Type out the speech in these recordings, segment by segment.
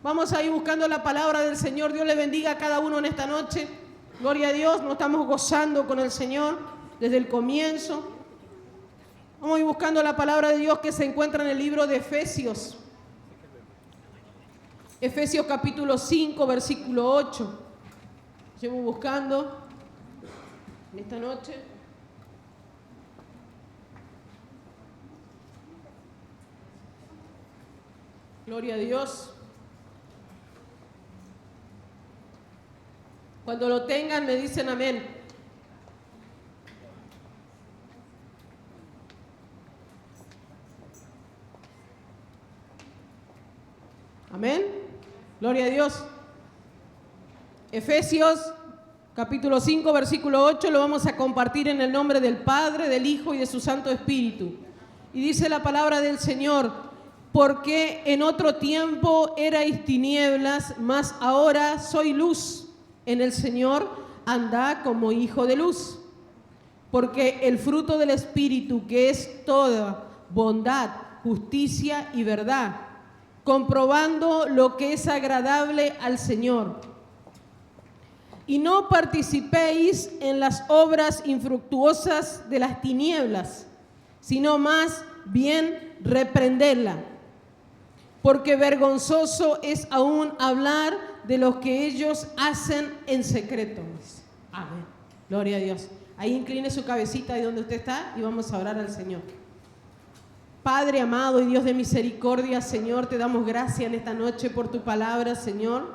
Vamos a ir buscando la palabra del Señor. Dios le bendiga a cada uno en esta noche. Gloria a Dios, nos estamos gozando con el Señor desde el comienzo. Vamos a ir buscando la palabra de Dios que se encuentra en el libro de Efesios. Efesios capítulo 5, versículo 8. Llevo buscando en esta noche. Gloria a Dios. Cuando lo tengan me dicen amén. Amén. Gloria a Dios. Efesios capítulo 5, versículo 8, lo vamos a compartir en el nombre del Padre, del Hijo y de su Santo Espíritu. Y dice la palabra del Señor: porque en otro tiempo erais tinieblas, mas ahora soy luz en el Señor, andad como hijo de luz. Porque el fruto del Espíritu, que es toda bondad, justicia y verdad, comprobando lo que es agradable al Señor. Y no participéis en las obras infructuosas de las tinieblas, sino más bien reprenderla. Porque vergonzoso es aún hablar de lo que ellos hacen en secreto. Amén. Gloria a Dios. Ahí incline su cabecita de donde usted está y vamos a orar al Señor. Padre amado y Dios de misericordia, Señor, te damos gracias en esta noche por tu palabra, Señor,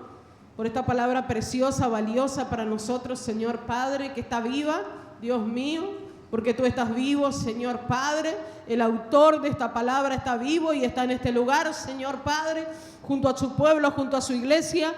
por esta palabra preciosa, valiosa para nosotros, Señor Padre, que está viva, Dios mío, porque tú estás vivo, Señor Padre. El autor de esta palabra está vivo y está en este lugar, Señor Padre, junto a su pueblo, junto a su iglesia,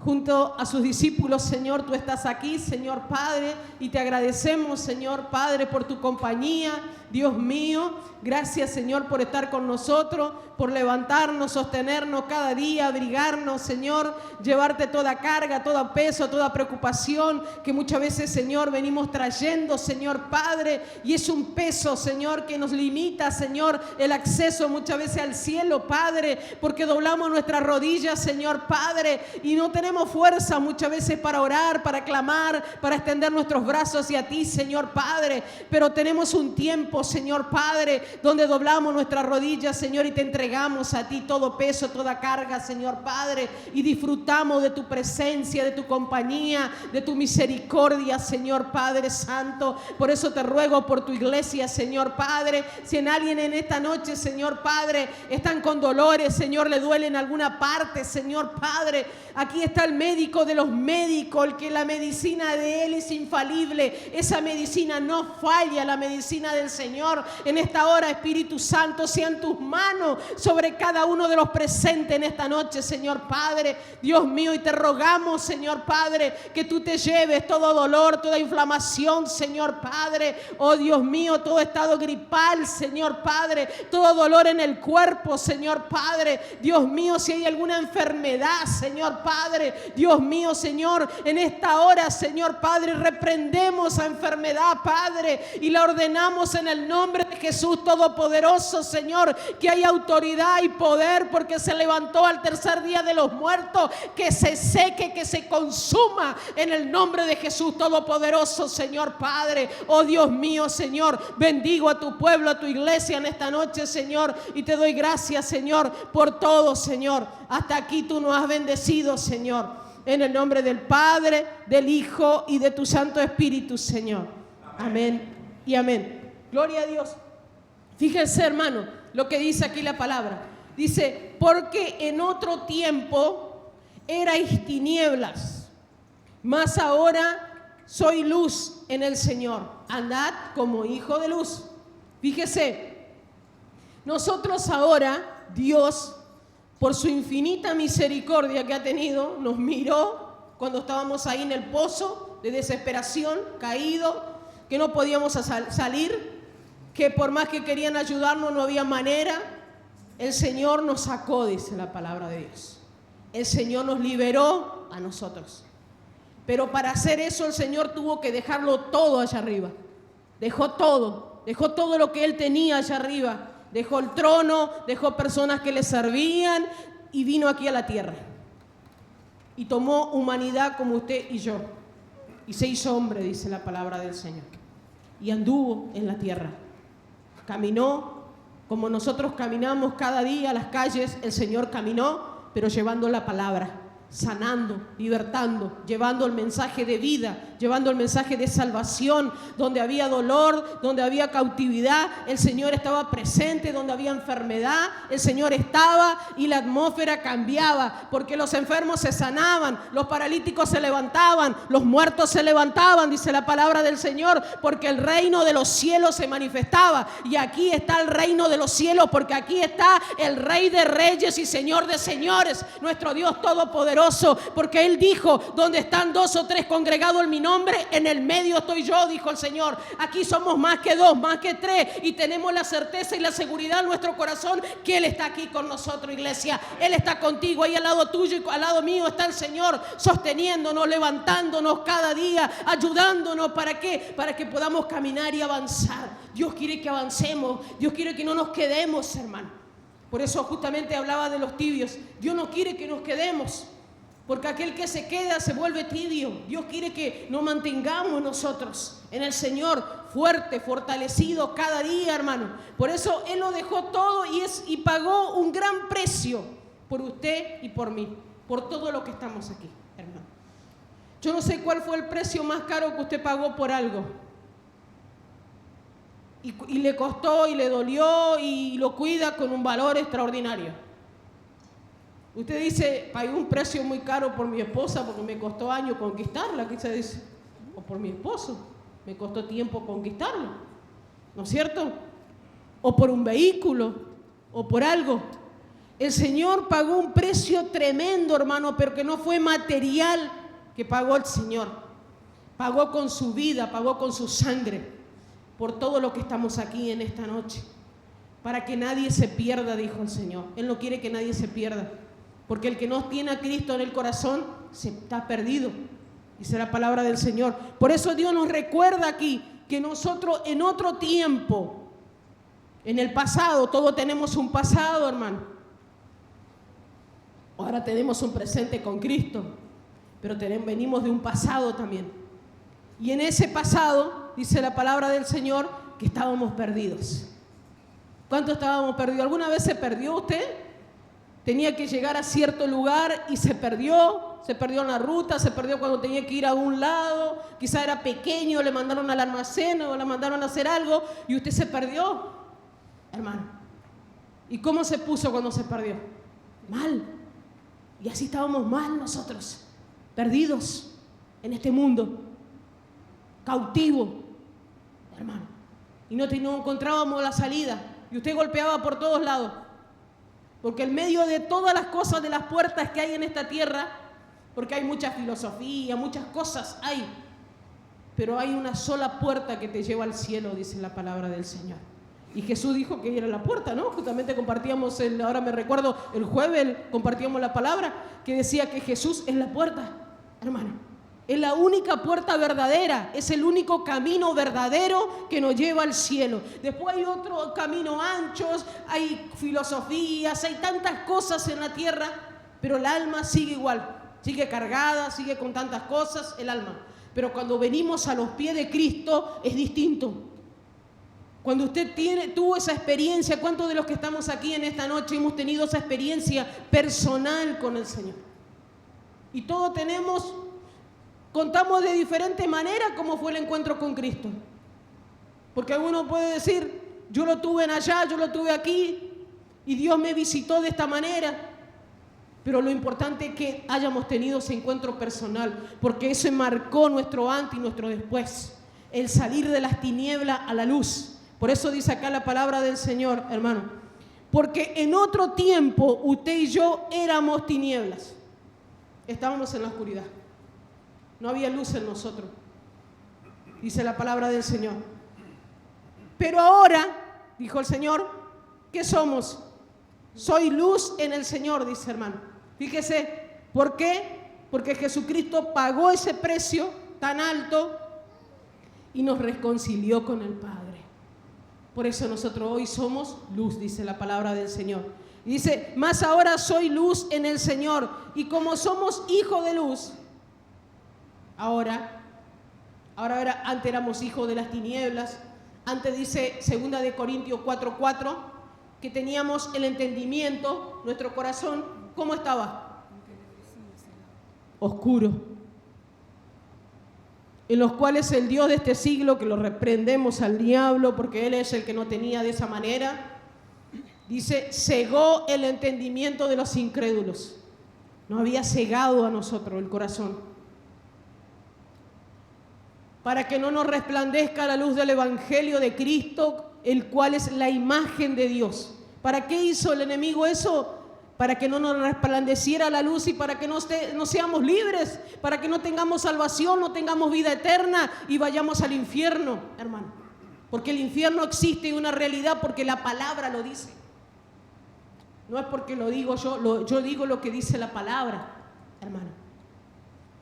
junto a sus discípulos, Señor. Tú estás aquí, Señor Padre, y te agradecemos, Señor Padre, por tu compañía, Dios mío. Gracias, Señor, por estar con nosotros, por levantarnos, sostenernos cada día, abrigarnos, Señor, llevarte toda carga, todo peso, toda preocupación que muchas veces, Señor, venimos trayendo, Señor Padre, y es un peso, Señor, que nos limita, Señor, el acceso muchas veces al cielo, Padre, porque doblamos nuestras rodillas, Señor Padre, y no tenemos fuerza muchas veces para orar, para clamar, para extender nuestros brazos hacia ti, Señor Padre, pero tenemos un tiempo, Señor Padre, donde doblamos nuestras rodillas, Señor, y te entregamos a ti todo peso, toda carga, Señor Padre, y disfrutamos de tu presencia, de tu compañía, de tu misericordia, Señor Padre Santo. Por eso te ruego por tu iglesia, Señor Padre. Si en alguien en esta noche, Señor Padre, están con dolores, Señor, le duele en alguna parte, Señor Padre, aquí está el médico de los médicos, el que la medicina de Él es infalible. Esa medicina no falla, la medicina del Señor. En esta hora, Espíritu Santo, sean tus manos sobre cada uno de los presentes en esta noche, Señor Padre, Dios mío, y te rogamos, Señor Padre, que tú te lleves todo dolor, toda inflamación, Señor Padre, oh Dios mío, todo estado gripal, Señor Padre, todo dolor en el cuerpo, Señor Padre, Dios mío, si hay alguna enfermedad, Señor Padre, Dios mío, Señor, en esta hora, Señor Padre, reprendemos a enfermedad, Padre, y la ordenamos en el nombre de Jesús Todopoderoso, Señor, que hay autoridad y poder porque se levantó al tercer día de los muertos, que se seque, que se consuma en el nombre de Jesús Todopoderoso, Señor Padre. Oh Dios mío, Señor, bendigo a tu pueblo, a tu iglesia en esta noche, Señor, y te doy gracias, Señor, por todo, Señor. Hasta aquí tú nos has bendecido, Señor, en el nombre del Padre, del Hijo y de tu Santo Espíritu, Señor. Amén y amén. Gloria a Dios. Fíjense, hermano, lo que dice aquí la palabra. Dice, porque en otro tiempo erais tinieblas, mas ahora soy luz en el Señor. Andad como hijo de luz. Fíjese, nosotros ahora, Dios, por su infinita misericordia que ha tenido, nos miró cuando estábamos ahí en el pozo de desesperación, caído, que no podíamos salir, que por más que querían ayudarnos no había manera. El Señor nos sacó, dice la palabra de Dios. El Señor nos liberó a nosotros. Pero para hacer eso el Señor tuvo que dejarlo todo allá arriba. Dejó todo lo que Él tenía allá arriba. Dejó el trono, dejó personas que le servían y vino aquí a la tierra. y tomó humanidad como usted y yo. Y se hizo hombre, dice la palabra del Señor. Y anduvo en la tierra. Caminó como nosotros caminamos cada día a las calles. El Señor caminó, pero llevando la palabra, sanando, libertando, llevando el mensaje de vida, llevando el mensaje de salvación. Donde había dolor, donde había cautividad, el Señor estaba presente. Donde había enfermedad, el Señor estaba, y la atmósfera cambiaba, porque los enfermos se sanaban, los paralíticos se levantaban, los muertos se levantaban, dice la palabra del Señor, porque el reino de los cielos se manifestaba. Y aquí está el reino de los cielos, porque aquí está el Rey de reyes y Señor de señores, nuestro Dios todopoderoso, porque Él dijo: donde están 2 o 3 congregados en mi nombre, en el medio estoy yo, dijo el Señor. Aquí somos más que 2, más que 3, y tenemos la certeza y la seguridad en nuestro corazón que Él está aquí con nosotros, iglesia. Él está contigo, ahí al lado tuyo y al lado mío está el Señor, sosteniéndonos, levantándonos cada día, ayudándonos. ¿Para qué? Para que podamos caminar y avanzar. Dios quiere que avancemos, Dios quiere que no nos quedemos, hermano. Por eso justamente hablaba de los tibios. Dios no quiere que nos quedemos, porque aquel que se queda se vuelve tibio. Dios quiere que nos mantengamos nosotros en el Señor, fuerte, fortalecido cada día, hermano. Por eso Él lo dejó todo y pagó un gran precio por usted y por mí, por todo lo que estamos aquí, hermano. Yo no sé cuál fue el precio más caro que usted pagó por algo. Y le costó y le dolió y lo cuida con un valor extraordinario. Usted dice: pagué un precio muy caro por mi esposa porque me costó años conquistarla, quizás dice, o por mi esposo, me costó tiempo conquistarlo, ¿no es cierto? O por un vehículo, o por algo. El Señor pagó un precio tremendo, hermano, pero que no fue material que pagó el Señor. Pagó con su vida, pagó con su sangre, por todo lo que estamos aquí en esta noche, para que nadie se pierda, dijo el Señor. Él no quiere que nadie se pierda, porque el que no tiene a Cristo en el corazón se está perdido, dice la palabra del Señor. Por eso Dios nos recuerda aquí que nosotros en otro tiempo, en el pasado, todos tenemos un pasado, hermano. Ahora tenemos un presente con Cristo, pero venimos de un pasado también. Y en ese pasado, dice la palabra del Señor, que estábamos perdidos. ¿Cuánto estábamos perdidos? ¿Alguna vez se perdió usted? Tenía que llegar a cierto lugar y se perdió en la ruta, se perdió cuando tenía que ir a un lado, quizá era pequeño, le mandaron al almacén o le mandaron a hacer algo y usted se perdió, hermano. ¿Y cómo se puso cuando se perdió? Mal. Y así estábamos mal nosotros, perdidos en este mundo, cautivos, hermano. Y no encontrábamos la salida. Y usted golpeaba por todos lados. Porque en medio de todas las cosas, de las puertas que hay en esta tierra, porque hay mucha filosofía, muchas cosas hay, pero hay una sola puerta que te lleva al cielo, dice la palabra del Señor. Y Jesús dijo que era la puerta, ¿no? Justamente compartíamos, ahora me recuerdo, el jueves compartíamos la palabra que decía que Jesús es la puerta, hermano. Es la única puerta verdadera, es el único camino verdadero que nos lleva al cielo. Después hay otro camino anchos, hay filosofías, hay tantas cosas en la tierra, pero el alma sigue igual, sigue cargada, sigue con tantas cosas, el alma. Pero cuando venimos a los pies de Cristo es distinto. Cuando usted tuvo esa experiencia, ¿cuántos de los que estamos aquí en esta noche hemos tenido esa experiencia personal con el Señor? Y todos contamos de diferente manera cómo fue el encuentro con Cristo. Porque uno puede decir: yo lo tuve en allá, yo lo tuve aquí, y Dios me visitó de esta manera. Pero lo importante es que hayamos tenido ese encuentro personal, porque eso marcó nuestro antes y nuestro después. El salir de las tinieblas a la luz. Por eso dice acá la palabra del Señor, hermano. Porque en otro tiempo usted y yo éramos tinieblas. Estábamos en la oscuridad. No había luz en nosotros, dice la palabra del Señor. Pero ahora, dijo el Señor, ¿qué somos? Soy luz en el Señor, dice hermano. Fíjese, ¿por qué? Porque Jesucristo pagó ese precio tan alto y nos reconcilió con el Padre. Por eso nosotros hoy somos luz, dice la palabra del Señor. Y dice, mas ahora soy luz en el Señor. Y como somos hijos de luz, antes éramos hijos de las tinieblas. Antes dice 2 de Corintios 4:4, que teníamos el entendimiento, nuestro corazón, ¿cómo estaba? Oscuro. En los cuales el Dios de este siglo, que lo reprendemos al diablo, porque él es el que no tenía de esa manera, dice, cegó el entendimiento de los incrédulos. Nos había cegado a nosotros el corazón, para que no nos resplandezca la luz del Evangelio de Cristo, el cual es la imagen de Dios. ¿Para qué hizo el enemigo eso? Para que no nos resplandeciera la luz y para que no seamos libres, para que no tengamos salvación, no tengamos vida eterna y vayamos al infierno, hermano. Porque el infierno existe y una realidad porque la palabra lo dice. No es porque lo digo yo digo lo que dice la palabra, hermano.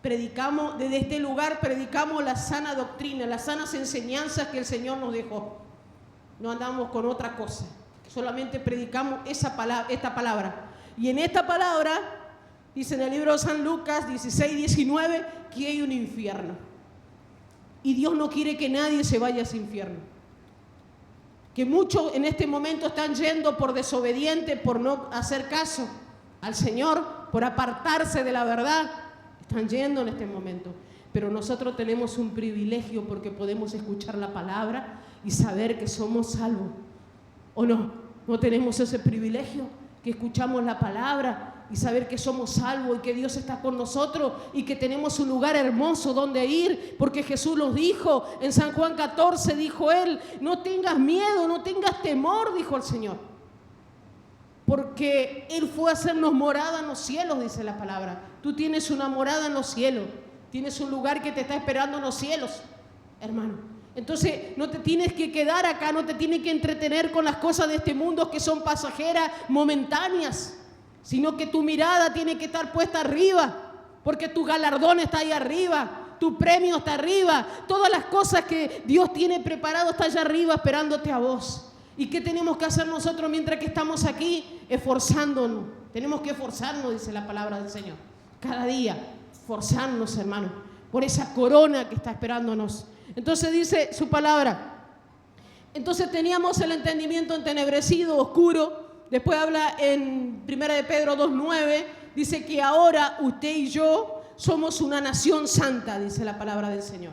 Predicamos, desde este lugar predicamos la sana doctrina, las sanas enseñanzas que el Señor nos dejó. No andamos con otra cosa, solamente predicamos esta palabra. Y en esta palabra, dice en el libro de San Lucas 16:19, que hay un infierno. Y Dios no quiere que nadie se vaya a ese infierno. Que muchos en este momento están yendo por desobediente, por no hacer caso al Señor, por apartarse de la verdad. Están yendo en este momento. Pero nosotros tenemos un privilegio porque podemos escuchar la palabra y saber que somos salvos. ¿O no? ¿No tenemos ese privilegio? Que escuchamos la palabra y saber que somos salvos y que Dios está con nosotros y que tenemos un lugar hermoso donde ir, porque Jesús nos dijo, en San Juan 14 dijo él, no tengas miedo, no tengas temor, dijo el Señor, porque Él fue a hacernos morada en los cielos, dice la palabra. Tú tienes una morada en los cielos, tienes un lugar que te está esperando en los cielos, hermano. Entonces no te tienes que quedar acá, no te tienes que entretener con las cosas de este mundo que son pasajeras, momentáneas, sino que tu mirada tiene que estar puesta arriba, porque tu galardón está ahí arriba, tu premio está arriba, todas las cosas que Dios tiene preparado está allá arriba esperándote a vos. ¿Y qué tenemos que hacer nosotros mientras que estamos aquí? Esforzándonos. Tenemos que esforzarnos, dice la palabra del Señor. Cada día, esforzarnos, hermano, por esa corona que está esperándonos. Entonces dice su palabra. Entonces teníamos el entendimiento entenebrecido, oscuro. Después habla en 1 de Pedro 2:9. Dice que ahora usted y yo somos una nación santa, dice la palabra del Señor.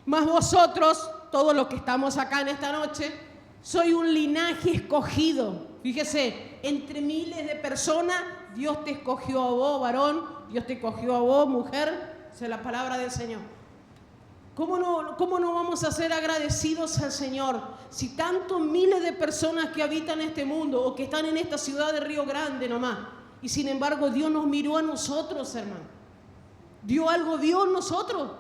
Más vosotros, todos los que estamos acá en esta noche, soy un linaje escogido. Fíjese, entre miles de personas, Dios te escogió a vos, varón, Dios te escogió a vos, mujer, dice la palabra del Señor. ¿Cómo no vamos a ser agradecidos al Señor si tantos miles de personas que habitan este mundo o que están en esta ciudad de Río Grande nomás? Y sin embargo Dios nos miró a nosotros, hermano. Dios en nosotros,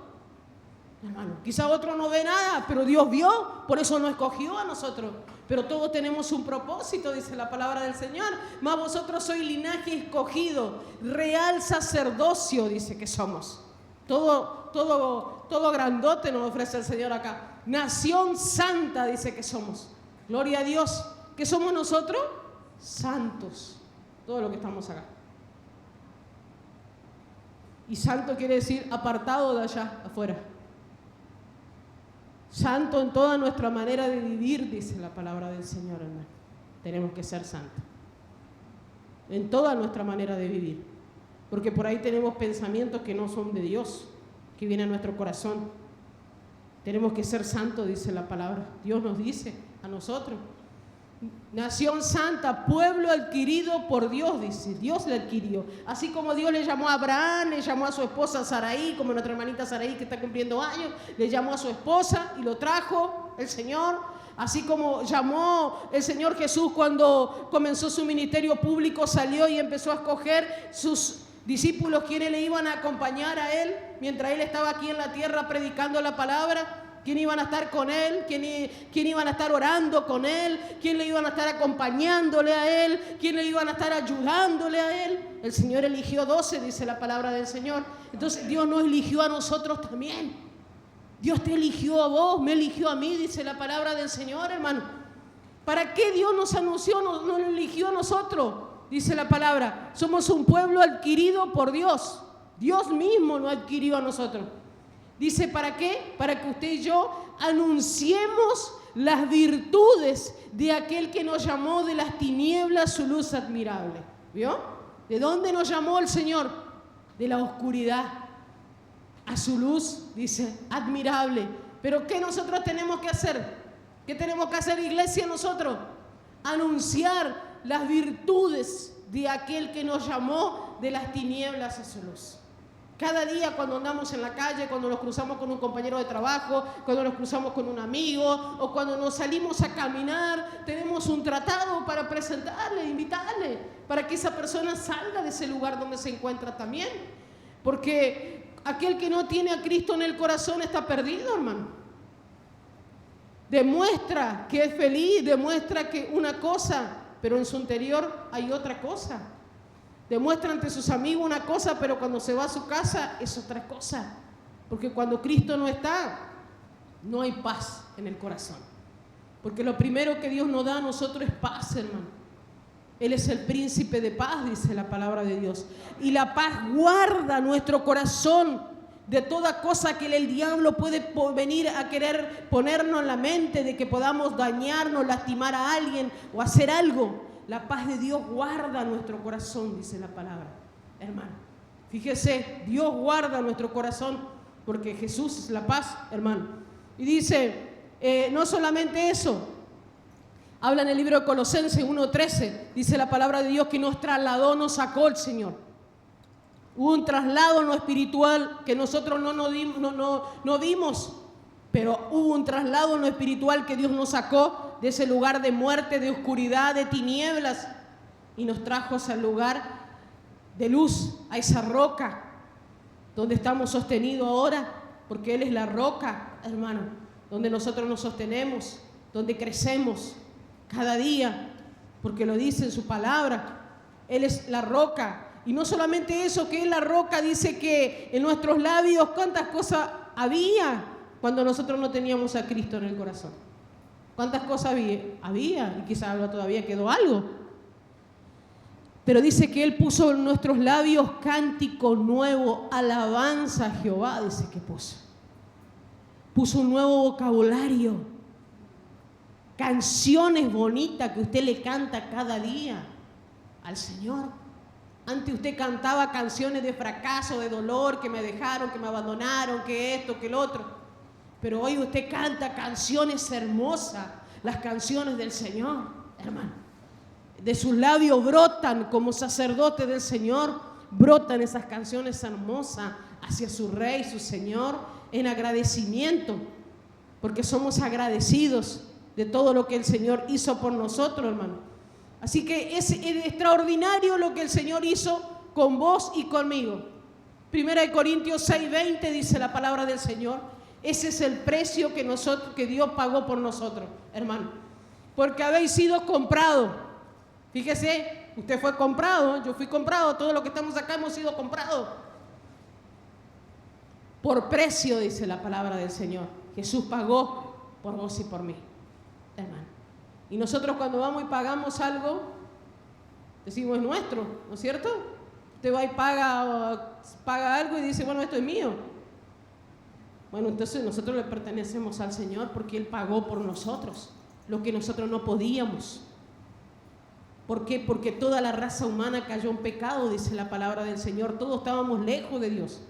hermano. Quizá otro no ve nada, pero Dios vio, por eso nos escogió a nosotros. Pero todos tenemos un propósito, dice la palabra del Señor. Mas vosotros sois linaje escogido, real sacerdocio, dice que somos. Todo grandote nos ofrece el Señor acá. Nación santa, dice que somos. Gloria a Dios. ¿Qué somos nosotros? Santos. Todo lo que estamos acá. Y santo quiere decir apartado de allá afuera. Santo en toda nuestra manera de vivir, dice la palabra del Señor, hermano. Tenemos que ser santos. En toda nuestra manera de vivir. Porque por ahí tenemos pensamientos que no son de Dios, que vienen a nuestro corazón. Tenemos que ser santos, dice la palabra. Dios nos dice a nosotros. Nación santa, pueblo adquirido por Dios, dice. Dios le adquirió. Así como Dios le llamó a Abraham, le llamó a su esposa Saraí, como nuestra hermanita Saraí que está cumpliendo años, le llamó a su esposa y lo trajo el Señor. Así como llamó el Señor Jesús cuando comenzó su ministerio público, salió y empezó a escoger sus discípulos quienes le iban a acompañar a él mientras él estaba aquí en la tierra predicando la palabra. ¿Quién iban a estar con él? ¿Quién iban a estar orando con él? ¿Quién le iban a estar acompañándole a él? ¿Quién le iban a estar ayudándole a él? El Señor eligió 12, dice la palabra del Señor. Entonces Dios nos eligió a nosotros también. Dios te eligió a vos, me eligió a mí, dice la palabra del Señor, hermano. ¿Para qué Dios nos anunció, nos eligió a nosotros? Dice la palabra, somos un pueblo adquirido por Dios. Dios mismo nos adquirió a nosotros. Dice, ¿para qué? Para que usted y yo anunciemos las virtudes de aquel que nos llamó de las tinieblas su luz admirable. ¿Vio? ¿De dónde nos llamó el Señor? De la oscuridad a su luz, dice, admirable. Pero ¿qué nosotros tenemos que hacer? ¿Qué tenemos que hacer, iglesia, nosotros? Anunciar las virtudes de aquel que nos llamó de las tinieblas a su luz. Cada día cuando andamos en la calle, cuando nos cruzamos con un compañero de trabajo, cuando nos cruzamos con un amigo o cuando nos salimos a caminar, tenemos un tratado para presentarle, invitarle, para que esa persona salga de ese lugar donde se encuentra también. Porque aquel que no tiene a Cristo en el corazón está perdido, hermano. Demuestra que es feliz, demuestra que una cosa, pero en su interior hay otra cosa. Demuestra ante sus amigos una cosa, pero cuando se va a su casa es otra cosa. Porque cuando Cristo no está, no hay paz en el corazón. Porque lo primero que Dios nos da a nosotros es paz, hermano. Él es el príncipe de paz, dice la palabra de Dios. Y la paz guarda nuestro corazón de toda cosa que el diablo puede venir a querer ponernos en la mente, de que podamos dañarnos, lastimar a alguien o hacer algo. La paz de Dios guarda nuestro corazón, dice la palabra, hermano. Fíjese, Dios guarda nuestro corazón porque Jesús es la paz, hermano. Y dice, no solamente eso, habla en el libro de Colosenses 1:13, dice la palabra de Dios que nos trasladó, nos sacó el Señor. Hubo un traslado en lo espiritual que nosotros no vimos, pero hubo un traslado en lo espiritual que Dios nos sacó de ese lugar de muerte, de oscuridad, de tinieblas, y nos trajo a ese lugar de luz, a esa roca donde estamos sostenidos ahora, porque Él es la roca, hermano, donde nosotros nos sostenemos, donde crecemos cada día, porque lo dice en su palabra. Él es la roca. Y no solamente eso, que es la roca, dice que en nuestros labios cuántas cosas había cuando nosotros no teníamos a Cristo en el corazón. ¿Cuántas cosas había? Y quizás todavía quedó algo. Pero dice que Él puso en nuestros labios cántico nuevo, alabanza a Jehová, dice que puso. Puso un nuevo vocabulario, canciones bonitas que usted le canta cada día al Señor. Antes usted cantaba canciones de fracaso, de dolor, que me dejaron, que me abandonaron, que esto, que el otro. Pero hoy usted canta canciones hermosas, las canciones del Señor, hermano. De sus labios brotan como sacerdote del Señor, brotan esas canciones hermosas hacia su Rey, su Señor, en agradecimiento, porque somos agradecidos de todo lo que el Señor hizo por nosotros, hermano. Así que es extraordinario lo que el Señor hizo con vos y conmigo. 1 Corintios 6:20 dice la palabra del Señor. Ese es el precio que Dios pagó por nosotros, hermano. Porque habéis sido comprados. Fíjese, usted fue comprado, yo fui comprado, todos los que estamos acá hemos sido comprados. Por precio, dice la palabra del Señor. Jesús pagó por vos y por mí, hermano. Y nosotros cuando vamos y pagamos algo, decimos es nuestro, ¿no es cierto? Usted va y paga algo y dice, bueno, esto es mío. Bueno, entonces nosotros le pertenecemos al Señor porque Él pagó por nosotros lo que nosotros no podíamos. ¿Por qué? Porque toda la raza humana cayó en pecado, dice la palabra del Señor. Todos estábamos lejos de Dios.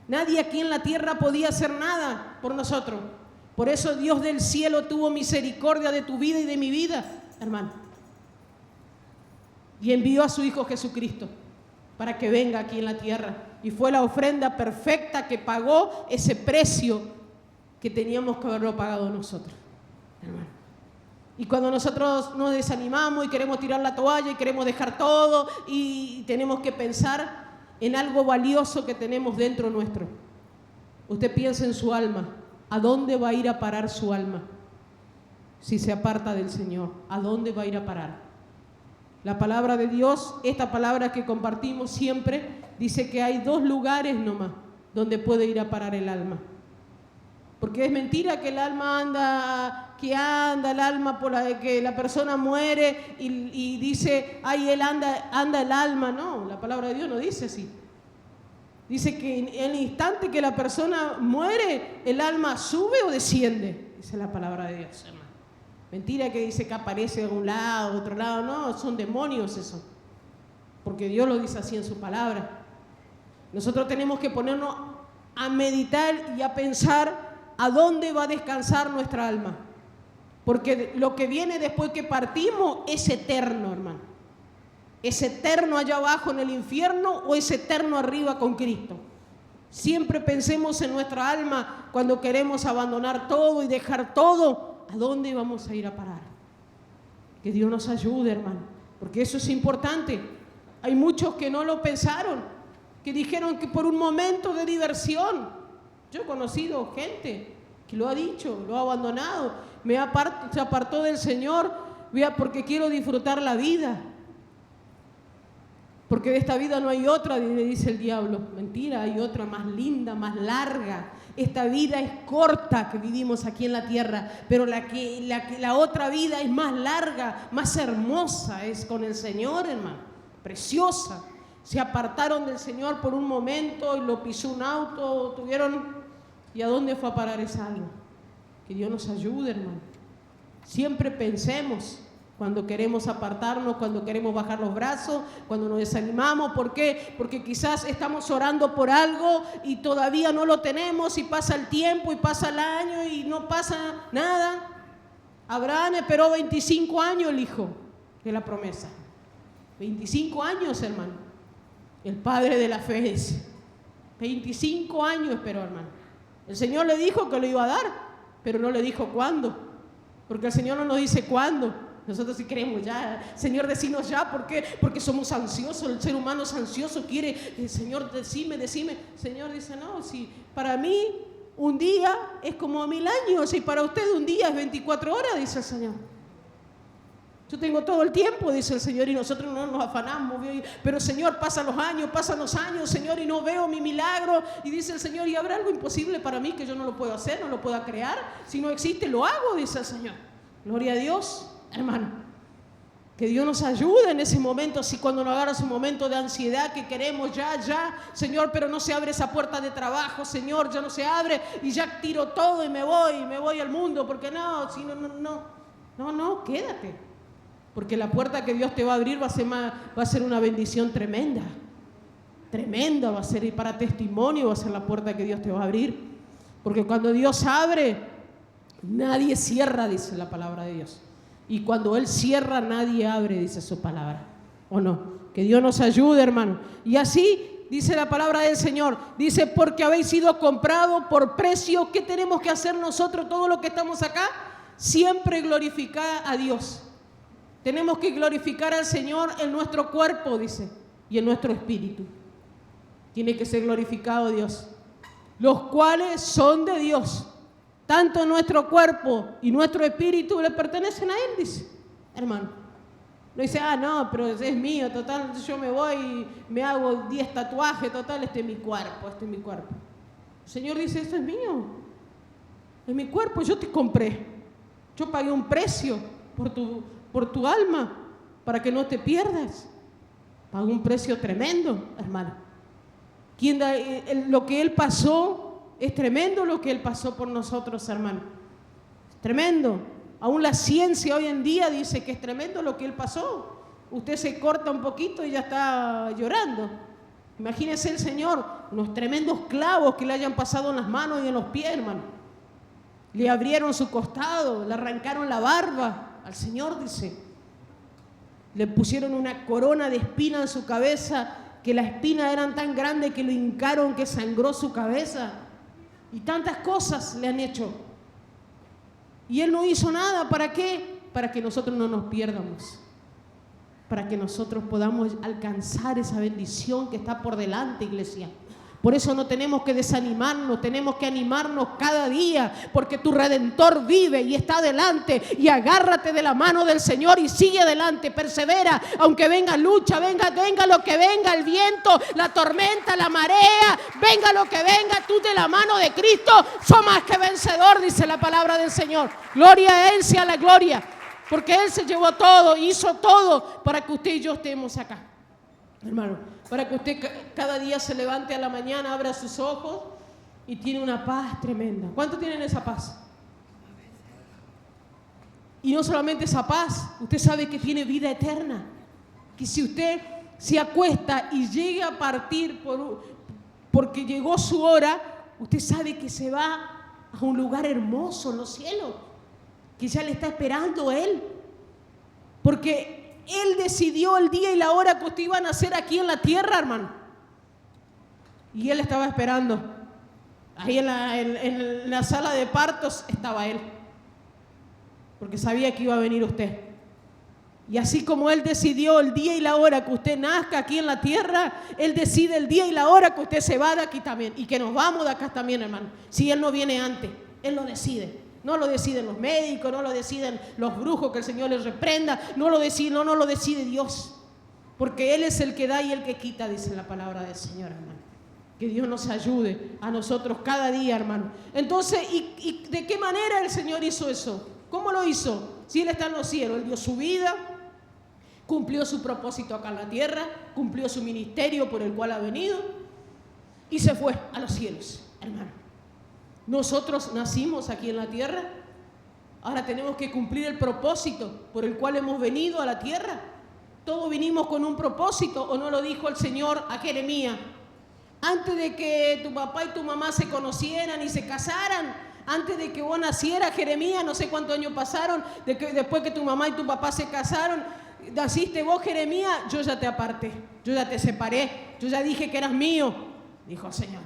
Nadie aquí en la tierra podía hacer nada por nosotros. Por eso Dios del cielo tuvo misericordia de tu vida y de mi vida, hermano. Y envió a su Hijo Jesucristo para que venga aquí en la tierra. Y fue la ofrenda perfecta que pagó ese precio que teníamos que haberlo pagado nosotros, hermano. Y cuando nosotros nos desanimamos y queremos tirar la toalla y queremos dejar todo y tenemos que pensar en algo valioso que tenemos dentro nuestro. Usted piensa en su alma. ¿A dónde va a ir a parar su alma si se aparta del Señor? ¿A dónde va a ir a parar? La palabra de Dios, esta palabra que compartimos siempre, dice que hay dos lugares nomás donde puede ir a parar el alma. Porque es mentira que el alma anda que anda el alma por la que la persona muere y dice, ay, él anda el alma. No, la palabra de Dios no dice así. Dice que en el instante que la persona muere, el alma sube o desciende, dice la palabra de Dios, hermano. Mentira que dice que aparece de un lado, de otro lado. No, son demonios eso. Porque Dios lo dice así en su palabra. Nosotros tenemos que ponernos a meditar y a pensar a dónde va a descansar nuestra alma. Porque lo que viene después que partimos es eterno, hermano. ¿Es eterno allá abajo en el infierno o es eterno arriba con Cristo? Siempre pensemos en nuestra alma cuando queremos abandonar todo y dejar todo. ¿A dónde vamos a ir a parar? Que Dios nos ayude, hermano, porque eso es importante. Hay muchos que no lo pensaron, que dijeron que por un momento de diversión. Yo he conocido gente que lo ha dicho, lo ha abandonado, se apartó del Señor porque quiero disfrutar la vida. Porque de esta vida no hay otra, le dice el diablo. Mentira, hay otra más linda, más larga. Esta vida es corta que vivimos aquí en la tierra, pero la otra vida es más larga, más hermosa, es con el Señor, hermano, preciosa. Se apartaron del Señor por un momento y lo pisó un auto, ¿y a dónde fue a parar esa alma? Que Dios nos ayude, hermano. Siempre pensemos cuando queremos apartarnos, cuando queremos bajar los brazos, cuando nos desanimamos. ¿Por qué? Porque quizás estamos orando por algo y todavía no lo tenemos y pasa el tiempo y pasa el año y no pasa nada. Abraham esperó 25 años el hijo de la promesa. 25 años, hermano. El padre de la fe es. 25 años esperó, hermano. El Señor le dijo que lo iba a dar, pero no le dijo cuándo. Porque el Señor no nos dice cuándo. Nosotros sí queremos ya, Señor, decinos ya. ¿Por qué? Porque somos ansiosos, el ser humano es ansioso, quiere, Señor, decime. Señor dice, no, si para mí un día es como 1000 años y para usted un día es 24 horas, dice el Señor. Yo tengo todo el tiempo, dice el Señor, y nosotros no nos afanamos. Pero, Señor, pasan los años, Señor, y no veo mi milagro. Y dice el Señor, ¿y habrá algo imposible para mí que yo no lo puedo hacer, no lo pueda crear? Si no existe, lo hago, dice el Señor. Gloria a Dios. Hermano, que Dios nos ayude en ese momento, si cuando nos agarra ese momento de ansiedad que queremos ya, Señor, pero no se abre esa puerta de trabajo, Señor, ya no se abre y ya tiro todo y me voy al mundo, porque no, quédate, porque la puerta que Dios te va a abrir va a ser una bendición tremenda va a ser, y para testimonio va a ser la puerta que Dios te va a abrir, porque cuando Dios abre, nadie cierra, dice la palabra de Dios. Y cuando Él cierra, nadie abre, dice su palabra. ¿O no? Que Dios nos ayude, hermano. Y así dice la palabra del Señor. Dice, porque habéis sido comprados por precio. ¿Qué tenemos que hacer nosotros, todos los que estamos acá? Siempre glorificar a Dios. Tenemos que glorificar al Señor en nuestro cuerpo, dice, y en nuestro espíritu. Tiene que ser glorificado Dios. Los cuales son de Dios. Tanto nuestro cuerpo y nuestro espíritu le pertenecen a Él, dice, hermano. No dice, no, pero es mío, total, yo me voy y me hago 10 tatuajes, total, este es mi cuerpo. El Señor dice, esto es mío, es mi cuerpo, yo te compré. Yo pagué un precio por tu alma, para que no te pierdas. Pagué un precio tremendo, hermano. Lo que Él pasó, es tremendo lo que Él pasó por nosotros, hermano. Es tremendo. Aún la ciencia hoy en día dice que es tremendo lo que Él pasó. Usted se corta un poquito y ya está llorando. Imagínese el Señor, unos tremendos clavos que le hayan pasado en las manos y en los pies, hermano. Le abrieron su costado, le arrancaron la barba al Señor, dice. Le pusieron una corona de espina en su cabeza, que las espinas eran tan grandes que lo hincaron, que sangró su cabeza. Y tantas cosas le han hecho. Y Él no hizo nada. ¿Para qué? Para que nosotros no nos pierdamos. Para que nosotros podamos alcanzar esa bendición que está por delante, iglesia. Por eso no tenemos que desanimarnos, tenemos que animarnos cada día, porque tu Redentor vive y está adelante. Y agárrate de la mano del Señor y sigue adelante, persevera, aunque venga lucha, venga lo que venga, el viento, la tormenta, la marea, venga lo que venga, tú de la mano de Cristo sos más que vencedor, dice la palabra del Señor. Gloria a Él sea la gloria, porque Él se llevó todo, hizo todo para que usted y yo estemos acá, hermano. Para que usted cada día se levante a la mañana, abra sus ojos y tiene una paz tremenda. ¿Cuántos tienen esa paz? Y no solamente esa paz, usted sabe que tiene vida eterna. Que si usted se acuesta y llega a partir porque llegó su hora, usted sabe que se va a un lugar hermoso en los cielos, que ya le está esperando Él. Porque Él decidió el día y la hora que usted iba a nacer aquí en la tierra, hermano. Y Él estaba esperando. Ahí en la sala de partos estaba Él. Porque sabía que iba a venir usted. Y así como Él decidió el día y la hora que usted nazca aquí en la tierra, Él decide el día y la hora que usted se va de aquí también. Y que nos vamos de acá también, hermano. Si Él no viene antes, Él lo decide. No lo deciden los médicos, no lo deciden los brujos, que el Señor les reprenda, no lo decide Dios, porque Él es el que da y el que quita, dice la palabra del Señor, hermano. Que Dios nos ayude a nosotros cada día, hermano. Entonces, ¿y de qué manera el Señor hizo eso? ¿Cómo lo hizo? Si Él está en los cielos, Él dio su vida, cumplió su propósito acá en la tierra, cumplió su ministerio por el cual ha venido y se fue a los cielos, hermano. Nosotros nacimos aquí en la tierra, ahora tenemos que cumplir el propósito por el cual hemos venido a la tierra. Todos vinimos con un propósito, ¿o no lo dijo el Señor a Jeremías? Antes de que tu papá y tu mamá se conocieran y se casaran, antes de que vos nacieras, Jeremías, no sé cuántos años pasaron, después que tu mamá y tu papá se casaron, naciste vos, Jeremías, yo ya te aparté, yo ya te separé, yo ya dije que eras mío, dijo el Señor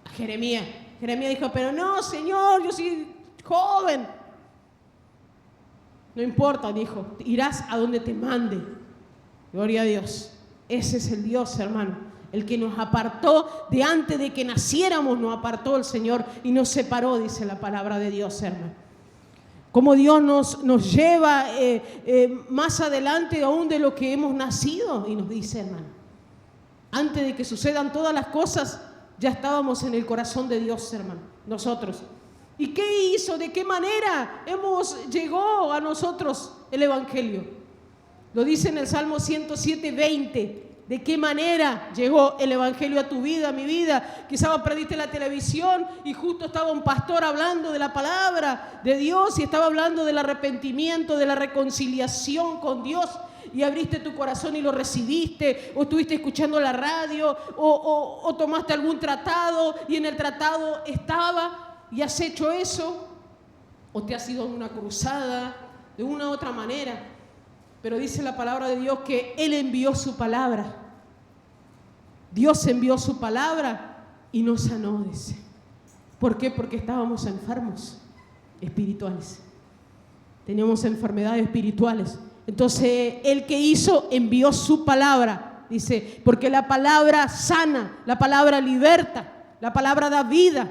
a Jeremías. Jeremías dijo, pero no, Señor, yo soy joven. No importa, dijo, irás a donde te mande. Gloria a Dios. Ese es el Dios, hermano. El que nos apartó de antes de que naciéramos, nos apartó el Señor y nos separó, dice la palabra de Dios, hermano. Como Dios nos lleva más adelante aún de lo que hemos nacido. Y nos dice, hermano, antes de que sucedan todas las cosas, ya estábamos en el corazón de Dios, hermano, nosotros. ¿Y qué hizo? ¿De qué manera llegó a nosotros el Evangelio? Lo dice en el Salmo 107, 20. ¿De qué manera llegó el Evangelio a tu vida, a mi vida? Quizás prendiste la televisión y justo estaba un pastor hablando de la palabra de Dios y estaba hablando del arrepentimiento, de la reconciliación con Dios. Y abriste tu corazón y lo recibiste, o estuviste escuchando la radio, o tomaste algún tratado y en el tratado estaba y has hecho eso, o te has ido a una cruzada de una u otra manera. Pero dice la palabra de Dios que Él envió su palabra. Dios envió su palabra y nos sanó, dice. ¿Por qué? Porque estábamos enfermos espirituales. Teníamos enfermedades espirituales. Entonces, ¿Él qué hizo? Envió su palabra, dice, porque la palabra sana, la palabra liberta, la palabra da vida,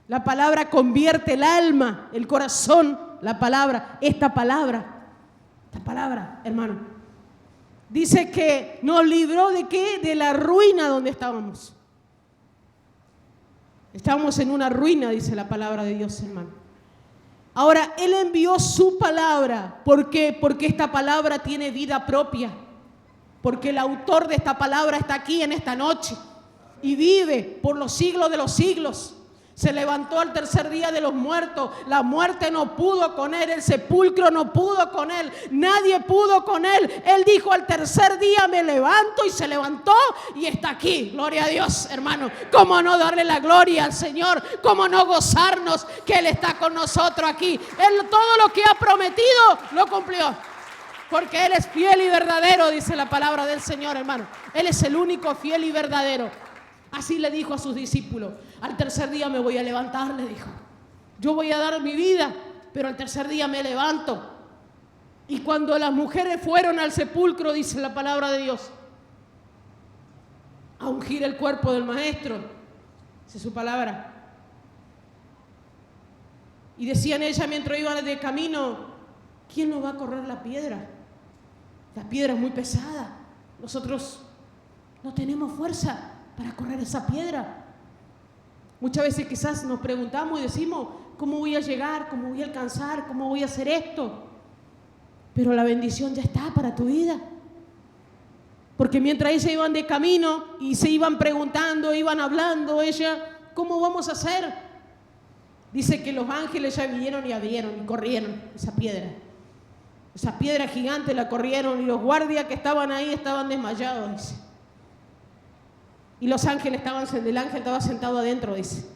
la palabra convierte el alma, el corazón, esta palabra, hermano, dice que nos libró ¿de qué? De la ruina donde estábamos. Estábamos en una ruina, dice la palabra de Dios, hermano. Ahora, Él envió su palabra. ¿Por qué? Porque esta palabra tiene vida propia. Porque el autor de esta palabra está aquí en esta noche y vive por los siglos de los siglos. Se levantó al tercer día de los muertos. La muerte no pudo con Él. El sepulcro no pudo con Él. Nadie pudo con Él. Él dijo, al tercer día me levanto, y se levantó y está aquí. Gloria a Dios, hermano. ¿Cómo no darle la gloria al Señor? ¿Cómo no gozarnos que Él está con nosotros aquí? Él todo lo que ha prometido lo cumplió. Porque Él es fiel y verdadero, dice la palabra del Señor, hermano. Él es el único fiel y verdadero. Así le dijo a sus discípulos. Al tercer día me voy a levantar, le dijo. Yo voy a dar mi vida, pero al tercer día me levanto. Y cuando las mujeres fueron al sepulcro, dice la palabra de Dios, a ungir el cuerpo del maestro, Dice su palabra. Y decían ella mientras iban de camino, ¿quién nos va a correr la piedra? La piedra es muy pesada. Nosotros no tenemos fuerza para correr esa piedra. Muchas veces quizás nos preguntamos y decimos, ¿cómo voy a llegar? ¿Cómo voy a alcanzar? ¿Cómo voy a hacer esto? Pero la bendición ya está para tu vida. Porque mientras ellas iban de camino y se iban preguntando, iban hablando, ¿cómo vamos a hacer? Dice que los ángeles ya vinieron y abrieron y corrieron esa piedra. Esa piedra gigante la corrieron y los guardias que estaban ahí estaban desmayados, dice. Y los ángeles el ángel estaba sentado adentro, dice.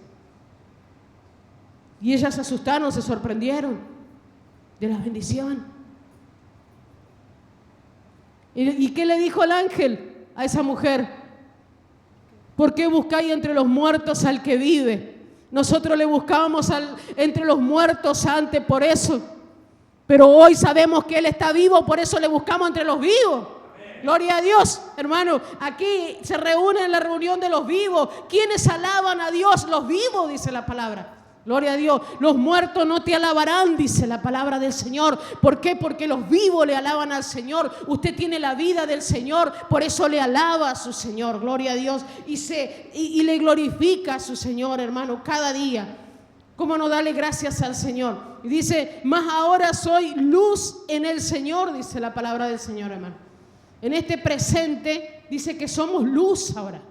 Y ellas se asustaron, se sorprendieron de la bendición. ¿Y qué le dijo el ángel a esa mujer? ¿Por qué buscáis entre los muertos al que vive? Nosotros le buscábamos entre los muertos antes por eso. Pero hoy sabemos que Él está vivo, por eso le buscamos entre los vivos. Gloria a Dios, hermano. Aquí se reúne en la reunión de los vivos. ¿Quiénes alaban a Dios? Los vivos, dice la palabra. Gloria a Dios. Los muertos no te alabarán, dice la palabra del Señor. ¿Por qué? Porque los vivos le alaban al Señor. Usted tiene la vida del Señor, por eso le alaba a su Señor. Gloria a Dios. Y le glorifica a su Señor, hermano, cada día. ¿Cómo no darle gracias al Señor? Y dice, más ahora soy luz en el Señor, dice la palabra del Señor, hermano. En este presente dice que somos luz ahora.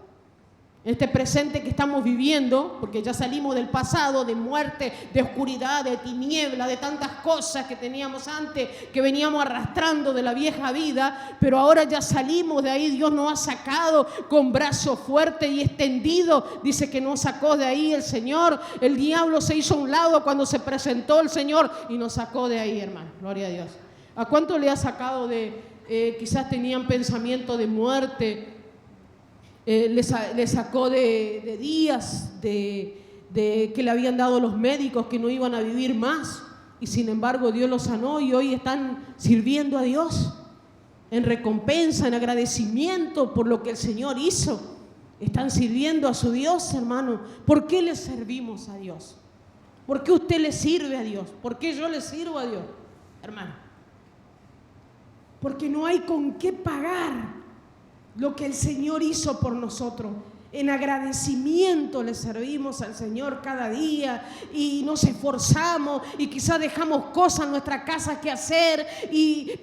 Este presente que estamos viviendo, porque ya salimos del pasado, de muerte, de oscuridad, de tiniebla, de tantas cosas que teníamos antes, que veníamos arrastrando de la vieja vida, pero ahora ya salimos de ahí. Dios nos ha sacado con brazo fuerte y extendido, dice que nos sacó de ahí el Señor. El diablo se hizo a un lado cuando se presentó el Señor y nos sacó de ahí, hermano. Gloria a Dios. ¿A cuánto le ha sacado quizás tenían pensamiento de muerte? Le sacó de días que le habían dado los médicos que no iban a vivir más, y sin embargo Dios los sanó y hoy están sirviendo a Dios en recompensa, en agradecimiento por lo que el Señor hizo. Están sirviendo a su Dios, hermano. ¿Por qué le servimos a Dios? ¿Por qué usted le sirve a Dios? ¿Por qué yo le sirvo a Dios, hermano? Porque no hay con qué pagar lo que el Señor hizo por nosotros. En agradecimiento le servimos al Señor cada día y nos esforzamos y quizás dejamos cosas en nuestra casa que hacer,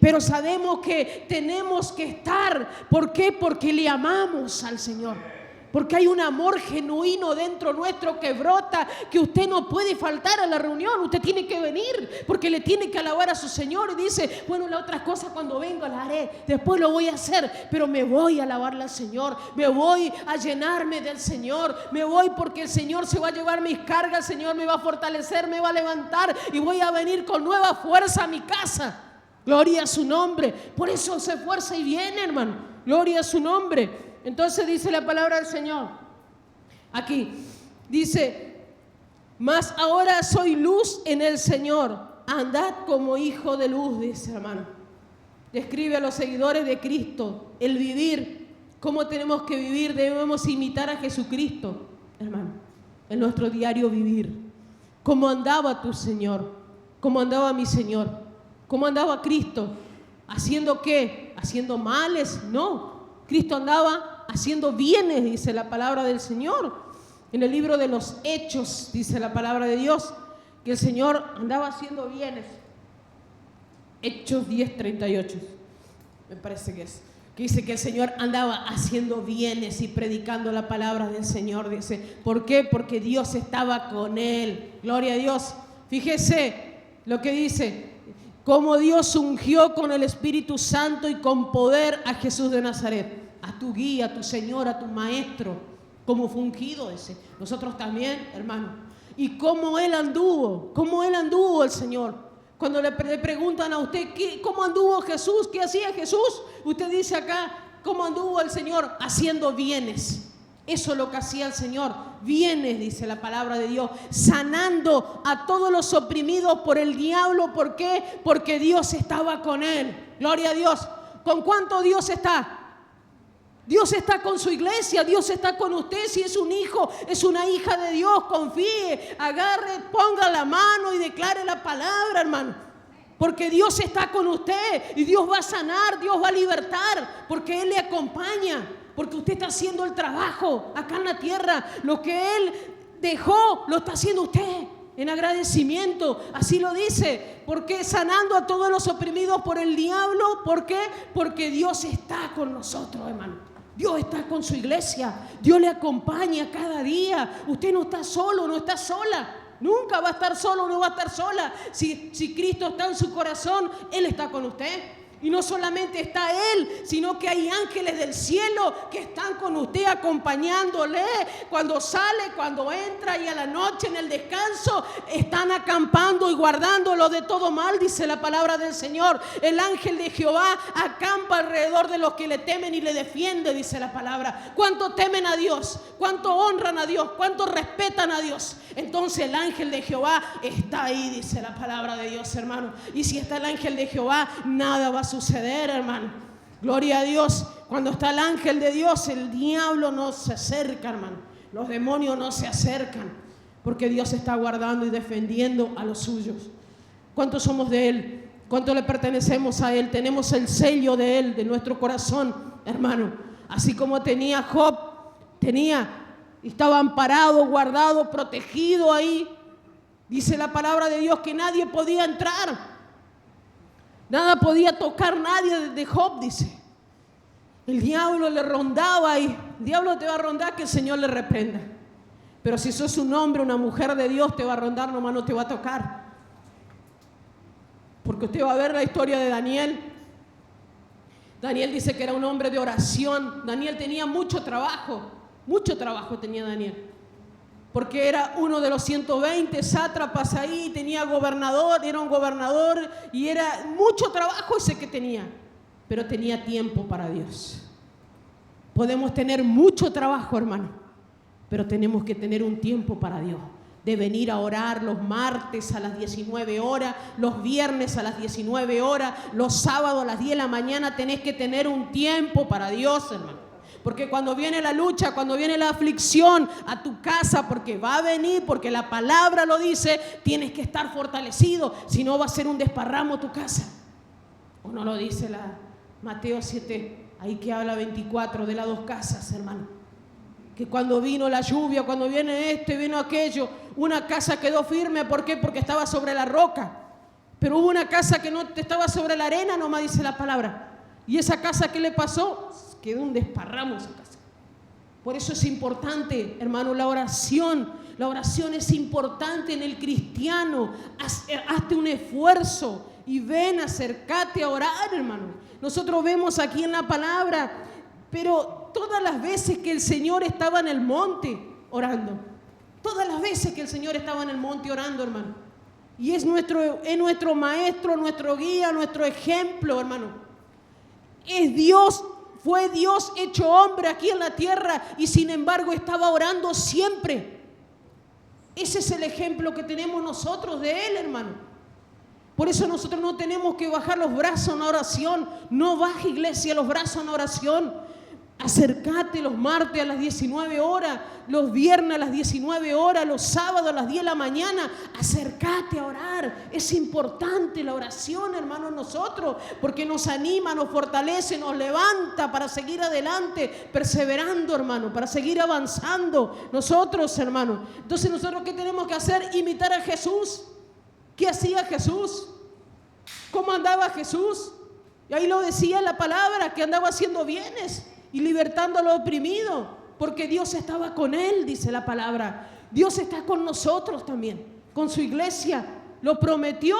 pero sabemos que tenemos que estar. ¿Por qué? Porque le amamos al Señor. Porque hay un amor genuino dentro nuestro que brota, que usted no puede faltar a la reunión, usted tiene que venir, porque le tiene que alabar a su Señor. Y dice, bueno, las otras cosas cuando venga las haré, después lo voy a hacer, pero me voy a alabarle al Señor, me voy a llenarme del Señor, me voy porque el Señor se va a llevar mis cargas, el Señor me va a fortalecer, me va a levantar y voy a venir con nueva fuerza a mi casa. Gloria a su nombre. Por eso se esfuerza y viene, hermano. Gloria a su nombre. Entonces dice la palabra del Señor, aquí, dice, mas ahora soy luz en el Señor, andad como hijo de luz, dice, hermano. Describe a los seguidores de Cristo el vivir, cómo tenemos que vivir. Debemos imitar a Jesucristo, hermano, en nuestro diario vivir. ¿Cómo andaba tu Señor? ¿Cómo andaba mi Señor? ¿Cómo andaba Cristo? ¿Haciendo qué? ¿Haciendo males? No. Cristo andaba haciendo bienes, dice la palabra del Señor. En el libro de los Hechos, dice la palabra de Dios, que el Señor andaba haciendo bienes. Hechos 10:38, me parece que es. Que dice que el Señor andaba haciendo bienes y predicando la palabra del Señor. Dice, ¿por qué? Porque Dios estaba con él. Gloria a Dios. Fíjese lo que dice. Cómo Dios ungió con el Espíritu Santo y con poder a Jesús de Nazaret, a tu guía, a tu Señor, a tu Maestro, como fue ungido ese. Nosotros también, hermano. Y cómo Él anduvo el Señor. Cuando le preguntan a usted, ¿cómo anduvo Jesús? ¿Qué hacía Jesús? Usted dice acá, ¿cómo anduvo el Señor? Haciendo bienes. Eso es lo que hacía el Señor. Bienes, dice la palabra de Dios, sanando a todos los oprimidos por el diablo. ¿Por qué? Porque Dios estaba con él. Gloria a Dios. ¿Con cuánto Dios está? Dios está con su iglesia, Dios está con usted. Si es un hijo, es una hija de Dios, confíe, agarre, ponga la mano y declare la palabra, hermano. Porque Dios está con usted y Dios va a sanar, Dios va a libertar, porque Él le acompaña, porque usted está haciendo el trabajo acá en la tierra. Lo que Él dejó, lo está haciendo usted en agradecimiento. Así lo dice, porque sanando a todos los oprimidos por el diablo. ¿Por qué? Porque Dios está con nosotros, hermano. Dios está con su iglesia, Dios le acompaña cada día. Usted no está solo, no está sola. Nunca va a estar solo, no va a estar sola. Si Cristo está en su corazón, Él está con usted. Y no solamente está Él, sino que hay ángeles del cielo que están con usted acompañándole cuando sale, cuando entra, y a la noche en el descanso están acampando y guardándolo de todo mal, dice la palabra del Señor. El ángel de Jehová acampa alrededor de los que le temen y le defiende, dice la palabra. ¿Cuánto temen a Dios? ¿Cuánto honran a Dios? ¿Cuánto respetan a Dios? Entonces el ángel de Jehová está ahí, dice la palabra de Dios, hermano. Y si está el ángel de Jehová, nada va a suceder, hermano. Gloria a Dios. Cuando está el ángel de Dios, el diablo no se acerca, hermano. Los demonios no se acercan, porque Dios está guardando y defendiendo a los suyos. ¿Cuántos somos de Él? ¿Cuánto le pertenecemos a Él? Tenemos el sello de Él, de nuestro corazón, hermano. Así como tenía Job, estaba amparado, guardado, protegido ahí. Dice la palabra de Dios que nadie podía entrar. Nada podía tocar nadie de Job, dice. El diablo le rondaba y el diablo te va a rondar, que el Señor le reprenda. Pero si sos un hombre, una mujer de Dios, te va a rondar, nomás no te va a tocar. Porque usted va a ver la historia de Daniel. Daniel dice que era un hombre de oración. Daniel tenía mucho trabajo tenía Daniel. Porque era uno de los 120 sátrapas ahí, tenía gobernador, era un gobernador y era mucho trabajo ese que tenía, pero tenía tiempo para Dios. Podemos tener mucho trabajo, hermano, pero tenemos que tener un tiempo para Dios, de venir a orar los martes a las 19 horas, los viernes a las 19 horas, los sábados a las 10 de la mañana. Tenés que tener un tiempo para Dios, hermano. Porque cuando viene la lucha, cuando viene la aflicción a tu casa, porque va a venir, porque la palabra lo dice, tienes que estar fortalecido, si no va a ser un desparramo tu casa. ¿O no lo dice la Mateo 7, ahí que habla 24 de las dos casas, hermano? Que cuando vino la lluvia, cuando viene esto y vino aquello, una casa quedó firme. ¿Por qué? Porque estaba sobre la roca. Pero hubo una casa que no estaba sobre la arena, nomás dice la palabra. ¿Y esa casa qué le pasó? Quedó un desparramo esa casa. Por eso es importante, hermano, la oración. La oración es importante en el cristiano. Hazte un esfuerzo y ven, acércate a orar, hermano. Nosotros vemos aquí en la palabra, pero todas las veces que el Señor estaba en el monte orando, todas las veces que el Señor estaba en el monte orando, hermano. Y es nuestro maestro, nuestro guía, nuestro ejemplo, hermano. Es Dios. Fue Dios hecho hombre aquí en la tierra y sin embargo estaba orando siempre. Ese es el ejemplo que tenemos nosotros de Él, hermano. Por eso nosotros no tenemos que bajar los brazos en oración. No baje, iglesia, los brazos en oración. Acércate los martes a las 19 horas, los viernes a las 19 horas, los sábados a las 10 de la mañana. Acércate a orar. Es importante la oración, hermanos, nosotros, porque nos anima, nos fortalece, nos levanta para seguir adelante, perseverando, hermano, para seguir avanzando. Nosotros, hermano. Entonces, ¿nosotros qué tenemos que hacer? Imitar a Jesús. ¿Qué hacía Jesús? ¿Cómo andaba Jesús? Y ahí lo decía la palabra, que andaba haciendo bienes y libertando a los oprimidos, porque Dios estaba con él, dice la palabra. Dios está con nosotros también, con su iglesia, lo prometió.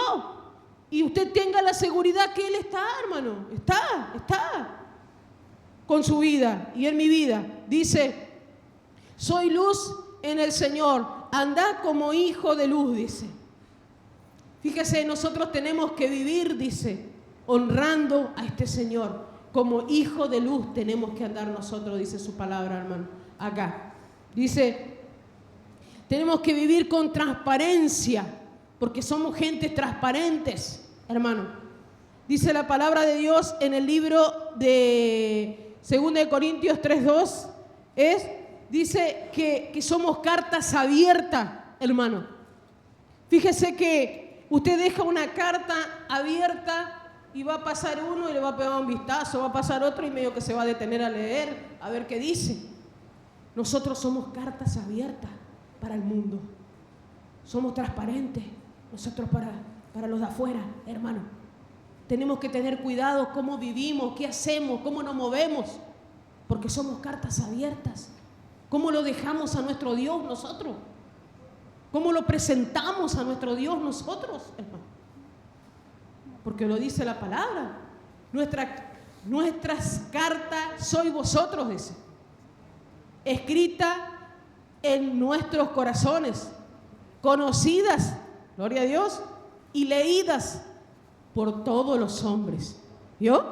Y usted tenga la seguridad que Él está, hermano, está con su vida y en mi vida. Dice, soy luz en el Señor, andad como hijo de luz, dice. Fíjese, nosotros tenemos que vivir, dice, honrando a este Señor. Como hijo de luz tenemos que andar nosotros, dice su palabra, hermano. Acá dice, tenemos que vivir con transparencia, porque somos gentes transparentes, hermano. Dice la palabra de Dios en el libro de 2 Corintios 3:2 dice que somos cartas abiertas, hermano. Fíjese que usted deja una carta abierta y va a pasar uno y le va a pegar un vistazo, va a pasar otro y medio que se va a detener a leer, a ver qué dice. Nosotros somos cartas abiertas para el mundo. Somos transparentes, nosotros para los de afuera, hermano. Tenemos que tener cuidado cómo vivimos, qué hacemos, cómo nos movemos, porque somos cartas abiertas. ¿Cómo lo dejamos a nuestro Dios nosotros? ¿Cómo lo presentamos a nuestro Dios nosotros, hermano? Porque lo dice la palabra. Nuestras cartas sois vosotros, dice, escrita en nuestros corazones, conocidas, gloria a Dios, y leídas por todos los hombres. ¿Vio?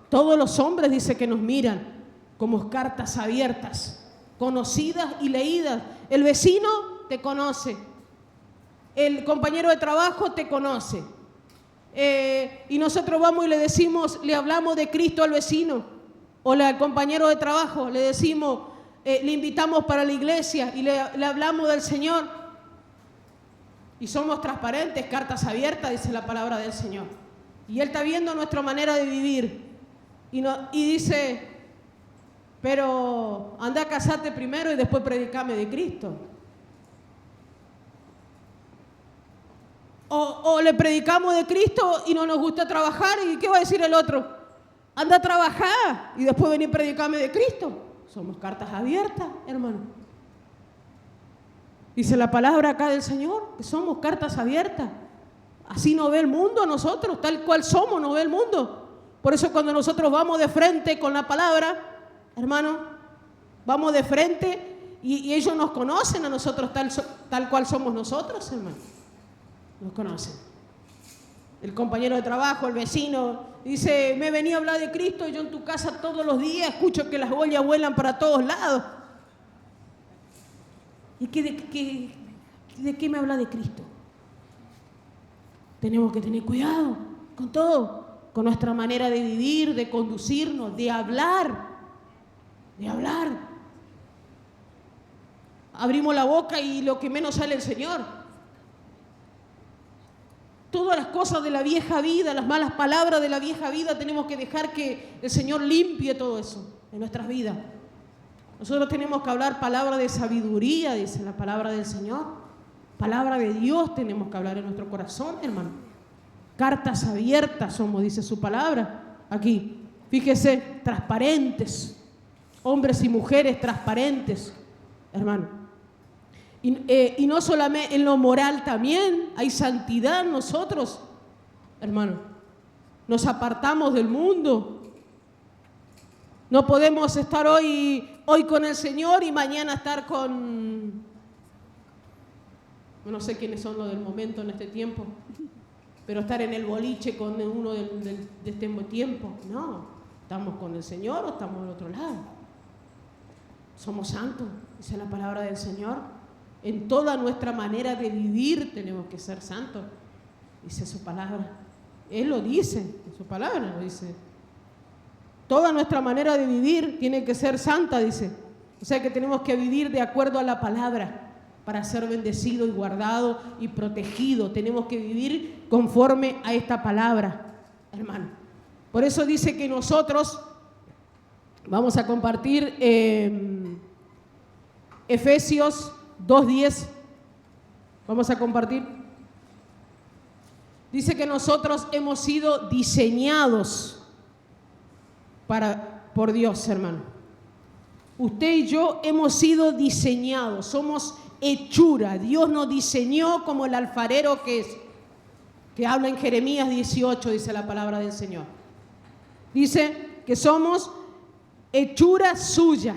Todos los hombres dice que nos miran como cartas abiertas, conocidas y leídas. El vecino te conoce, el compañero de trabajo te conoce. Y nosotros vamos y le decimos, le hablamos de Cristo al vecino o al compañero de trabajo, le decimos, le invitamos para la iglesia y le hablamos del Señor. Y somos transparentes, cartas abiertas, dice la palabra del Señor. Y Él está viendo nuestra manera de vivir. Y dice, pero anda a casarte primero y después predicame de Cristo. O le predicamos de Cristo y no nos gusta trabajar. ¿Y qué va a decir el otro? Anda a trabajar y después venir a predicarme de Cristo. Somos cartas abiertas, hermano. Dice la palabra acá del Señor, que somos cartas abiertas. Así nos ve el mundo a nosotros, tal cual somos, nos ve el mundo. Por eso cuando nosotros vamos de frente con la palabra, hermano, vamos de frente y ellos nos conocen a nosotros tal cual somos nosotros, hermano. Nos conocen. El compañero de trabajo, el vecino, dice, me venía a hablar de Cristo y yo en tu casa todos los días escucho que las ollas vuelan para todos lados. ¿Y de qué me habla de Cristo? Tenemos que tener cuidado con todo, con nuestra manera de vivir, de conducirnos, de hablar. Abrimos la boca y lo que menos sale el Señor. Todas las cosas de la vieja vida, las malas palabras de la vieja vida, tenemos que dejar que el Señor limpie todo eso en nuestras vidas. Nosotros tenemos que hablar palabra de sabiduría, dice la palabra del Señor. Palabra de Dios tenemos que hablar en nuestro corazón, hermano. Cartas abiertas somos, dice su palabra aquí. Fíjese, transparentes. Hombres y mujeres transparentes, hermano. Y no solamente en lo moral también, hay santidad en nosotros, hermano. Nos apartamos del mundo. No podemos estar hoy con el Señor y mañana estar con... No sé quiénes son los del momento en este tiempo, pero estar en el boliche con uno de este tiempo. No, estamos con el Señor o estamos del otro lado. Somos santos, dice la palabra del Señor. En toda nuestra manera de vivir tenemos que ser santos, dice su palabra. Él lo dice, en su palabra lo dice. Toda nuestra manera de vivir tiene que ser santa, dice. O sea que tenemos que vivir de acuerdo a la palabra para ser bendecido y guardado y protegido. Tenemos que vivir conforme a esta palabra, hermano. Por eso dice que nosotros vamos a compartir Efesios 2:10, vamos a compartir. Dice que nosotros hemos sido diseñados por Dios, hermano. Usted y yo hemos sido diseñados, somos hechura. Dios nos diseñó como el alfarero que habla en Jeremías 18, dice la palabra del Señor. Dice que somos hechura suya,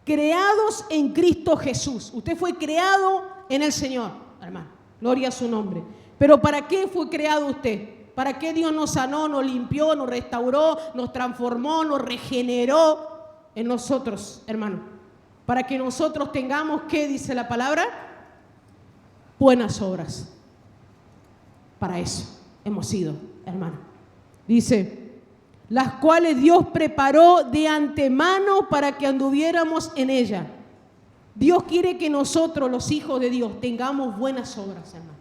creados en Cristo Jesús. Usted fue creado en el Señor, hermano. Gloria a su nombre. Pero ¿para qué fue creado usted? ¿Para qué Dios nos sanó, nos limpió, nos restauró, nos transformó, nos regeneró en nosotros, hermano? Para que nosotros tengamos, ¿qué dice la palabra? Buenas obras. Para eso hemos sido, hermano. Dice, las cuales Dios preparó de antemano para que anduviéramos en ella. Dios quiere que nosotros, los hijos de Dios, tengamos buenas obras, hermano.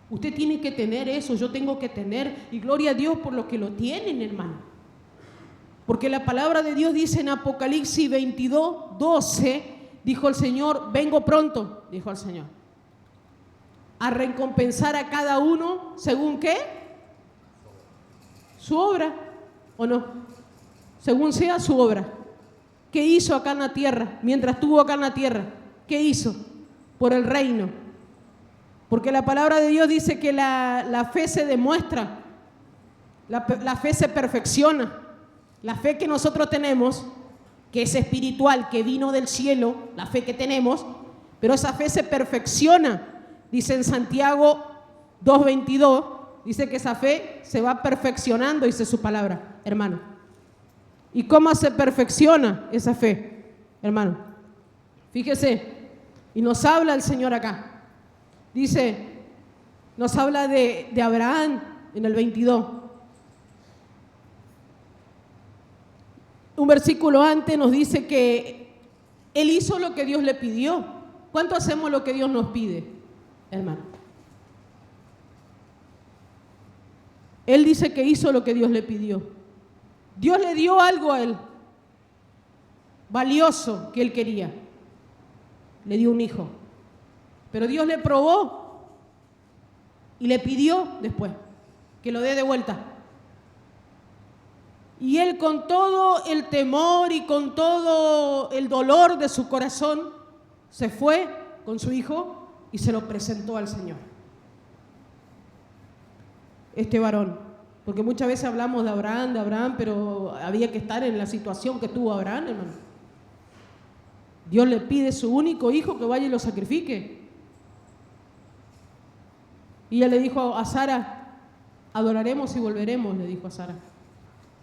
Usted tiene que tener eso, yo tengo que tener, y gloria a Dios por los que lo tienen, hermano. Porque la palabra de Dios dice en Apocalipsis 22, 12, dijo el Señor, vengo pronto, dijo el Señor, a recompensar a cada uno, ¿según qué? Su obra, ¿o no? Según sea su obra. ¿Qué hizo acá en la tierra? Mientras estuvo acá en la tierra, ¿qué hizo? Por el reino. Porque la palabra de Dios dice que la fe se demuestra, la fe se perfecciona. La fe que nosotros tenemos, que es espiritual, que vino del cielo, la fe que tenemos, pero esa fe se perfecciona. Dice en Santiago 2:22, dice que esa fe se va perfeccionando, dice su palabra, hermano. ¿Y cómo se perfecciona esa fe, hermano? Fíjese, y nos habla el Señor acá. Dice, nos habla de Abraham en el 22. Un versículo antes nos dice que él hizo lo que Dios le pidió. ¿Cuánto hacemos lo que Dios nos pide, hermano? Él dice que hizo lo que Dios le pidió. Dios le dio algo a él, valioso, que él quería. Le dio un hijo. Pero Dios le probó y le pidió después que lo dé de vuelta. Y él, con todo el temor y con todo el dolor de su corazón, se fue con su hijo y se lo presentó al Señor. Este varón, porque muchas veces hablamos de Abraham, pero había que estar en la situación que tuvo Abraham, hermano. Dios le pide a su único hijo que vaya y lo sacrifique. Y él le dijo a Sara, adoraremos y volveremos, le dijo a Sara.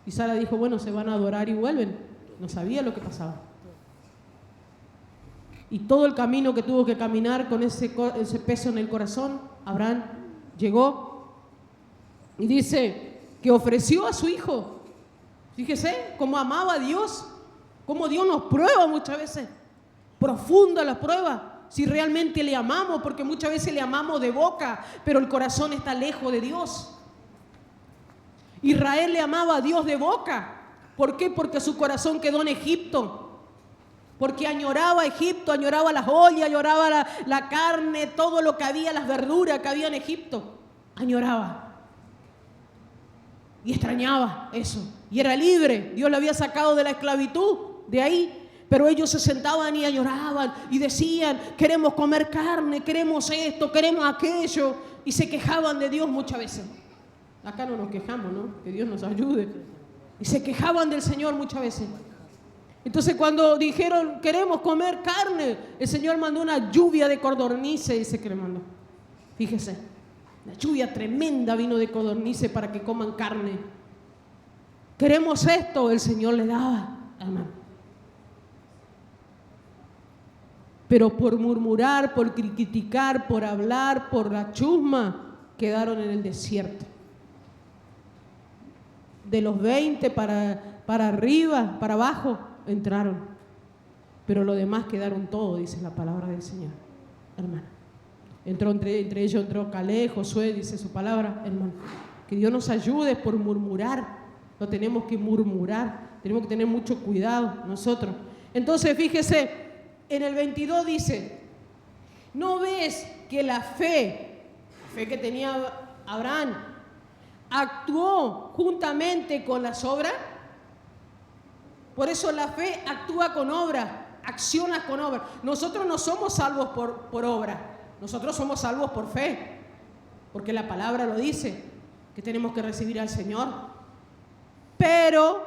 Y Sara dijo, bueno, se van a adorar y vuelven. No sabía lo que pasaba. Y todo el camino que tuvo que caminar con ese peso en el corazón, Abraham llegó y dice que ofreció a su hijo. Fíjese cómo amaba a Dios, cómo Dios nos prueba muchas veces. Profunda la prueba, si realmente le amamos, porque muchas veces le amamos de boca, pero el corazón está lejos de Dios. Israel le amaba a Dios de boca. ¿Por qué? Porque su corazón quedó en Egipto. Porque añoraba Egipto, añoraba las ollas, añoraba la carne, todo lo que había, las verduras que había en Egipto. Añoraba. Y extrañaba eso. Y era libre. Dios lo había sacado de la esclavitud, de ahí. Pero ellos se sentaban y añoraban y decían, queremos comer carne, queremos esto, queremos aquello. Y se quejaban de Dios muchas veces. Acá no nos quejamos, ¿no? Que Dios nos ayude. Y se quejaban del Señor muchas veces. Entonces cuando dijeron, queremos comer carne, el Señor mandó una lluvia de codornices, dice que le mandó. Fíjese, la lluvia tremenda vino de codornices para que coman carne. Queremos esto, el Señor le daba, hermano. Pero por murmurar, por criticar, por hablar, por la chusma, quedaron en el desierto. De los 20 para arriba, para abajo, entraron. Pero los demás quedaron todos, dice la palabra del Señor, hermano. Entre ellos entró Caleb, Josué, dice su palabra, hermano. Que Dios nos ayude por murmurar. No tenemos que murmurar, tenemos que tener mucho cuidado nosotros. Entonces, fíjese, en el 22 dice, ¿no ves que la fe que tenía Abraham, actuó juntamente con las obras? Por eso la fe actúa con obra, acciona con obra. Nosotros no somos salvos por obra, nosotros somos salvos por fe, porque la palabra lo dice, que tenemos que recibir al Señor. Pero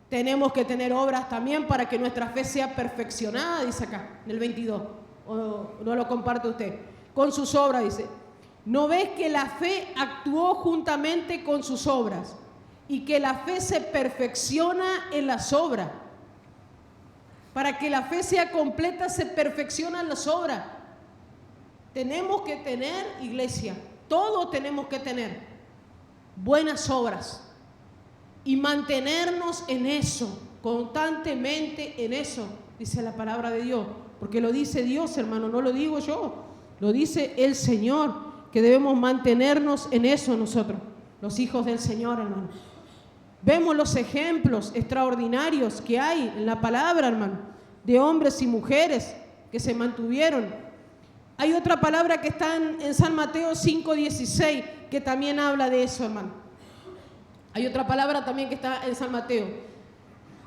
tenemos que tener obras también para que nuestra fe sea perfeccionada, dice acá, en el 22, o no lo comparte usted, con sus obras, dice. ¿No ves que la fe actuó juntamente con sus obras y que la fe se perfecciona en las obras? Para que la fe sea completa se perfeccionan las obras. Tenemos que tener, iglesia, todos tenemos que tener buenas obras. y mantenernos en eso, constantemente en eso, dice la palabra de Dios. Porque lo dice Dios, hermano, no lo digo yo, lo dice el Señor, que debemos mantenernos en eso nosotros, los hijos del Señor, hermano. Vemos los ejemplos extraordinarios que hay en la palabra, hermano, de hombres y mujeres que se mantuvieron. Hay otra palabra que está en San Mateo 5:16, que también habla de eso, hermano. Hay otra palabra también que está en San Mateo.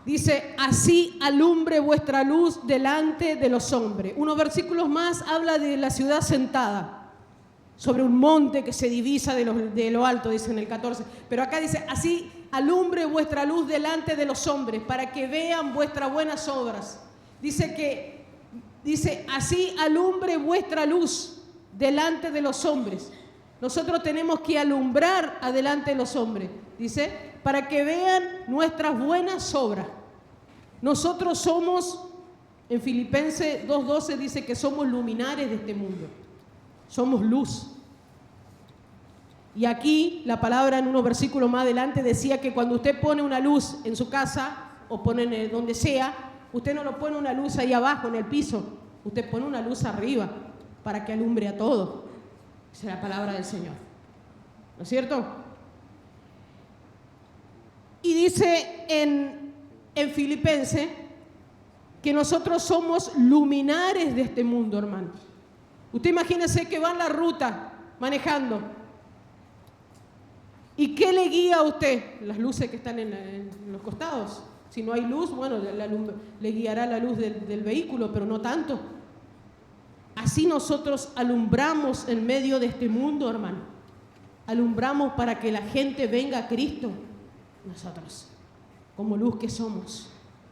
Dice, así alumbre vuestra luz delante de los hombres. Unos versículos más habla de la ciudad sentada sobre un monte que se divisa de lo alto, dice en el 14. Pero acá dice, así alumbre vuestra luz delante de los hombres para que vean vuestras buenas obras. Dice, así alumbre vuestra luz delante de los hombres. Nosotros tenemos que alumbrar adelante de los hombres, dice, para que vean nuestras buenas obras. Nosotros somos, en Filipenses 2:12 dice que somos luminares de este mundo. Somos luz. Y aquí la palabra en unos versículos más adelante decía que cuando usted pone una luz en su casa o pone donde sea, usted no lo pone una luz ahí abajo en el piso, usted pone una luz arriba para que alumbre a todos. Esa es la palabra del Señor. ¿No es cierto? Y dice en Filipenses que nosotros somos luminares de este mundo, hermano. Usted imagínese que va en la ruta manejando. ¿Y qué le guía a usted? Las luces que están en los costados. Si no hay luz, bueno, le guiará la luz del vehículo, pero no tanto. Así nosotros alumbramos en medio de este mundo, hermano. Alumbramos para que la gente venga a Cristo. Nosotros, como luz que somos,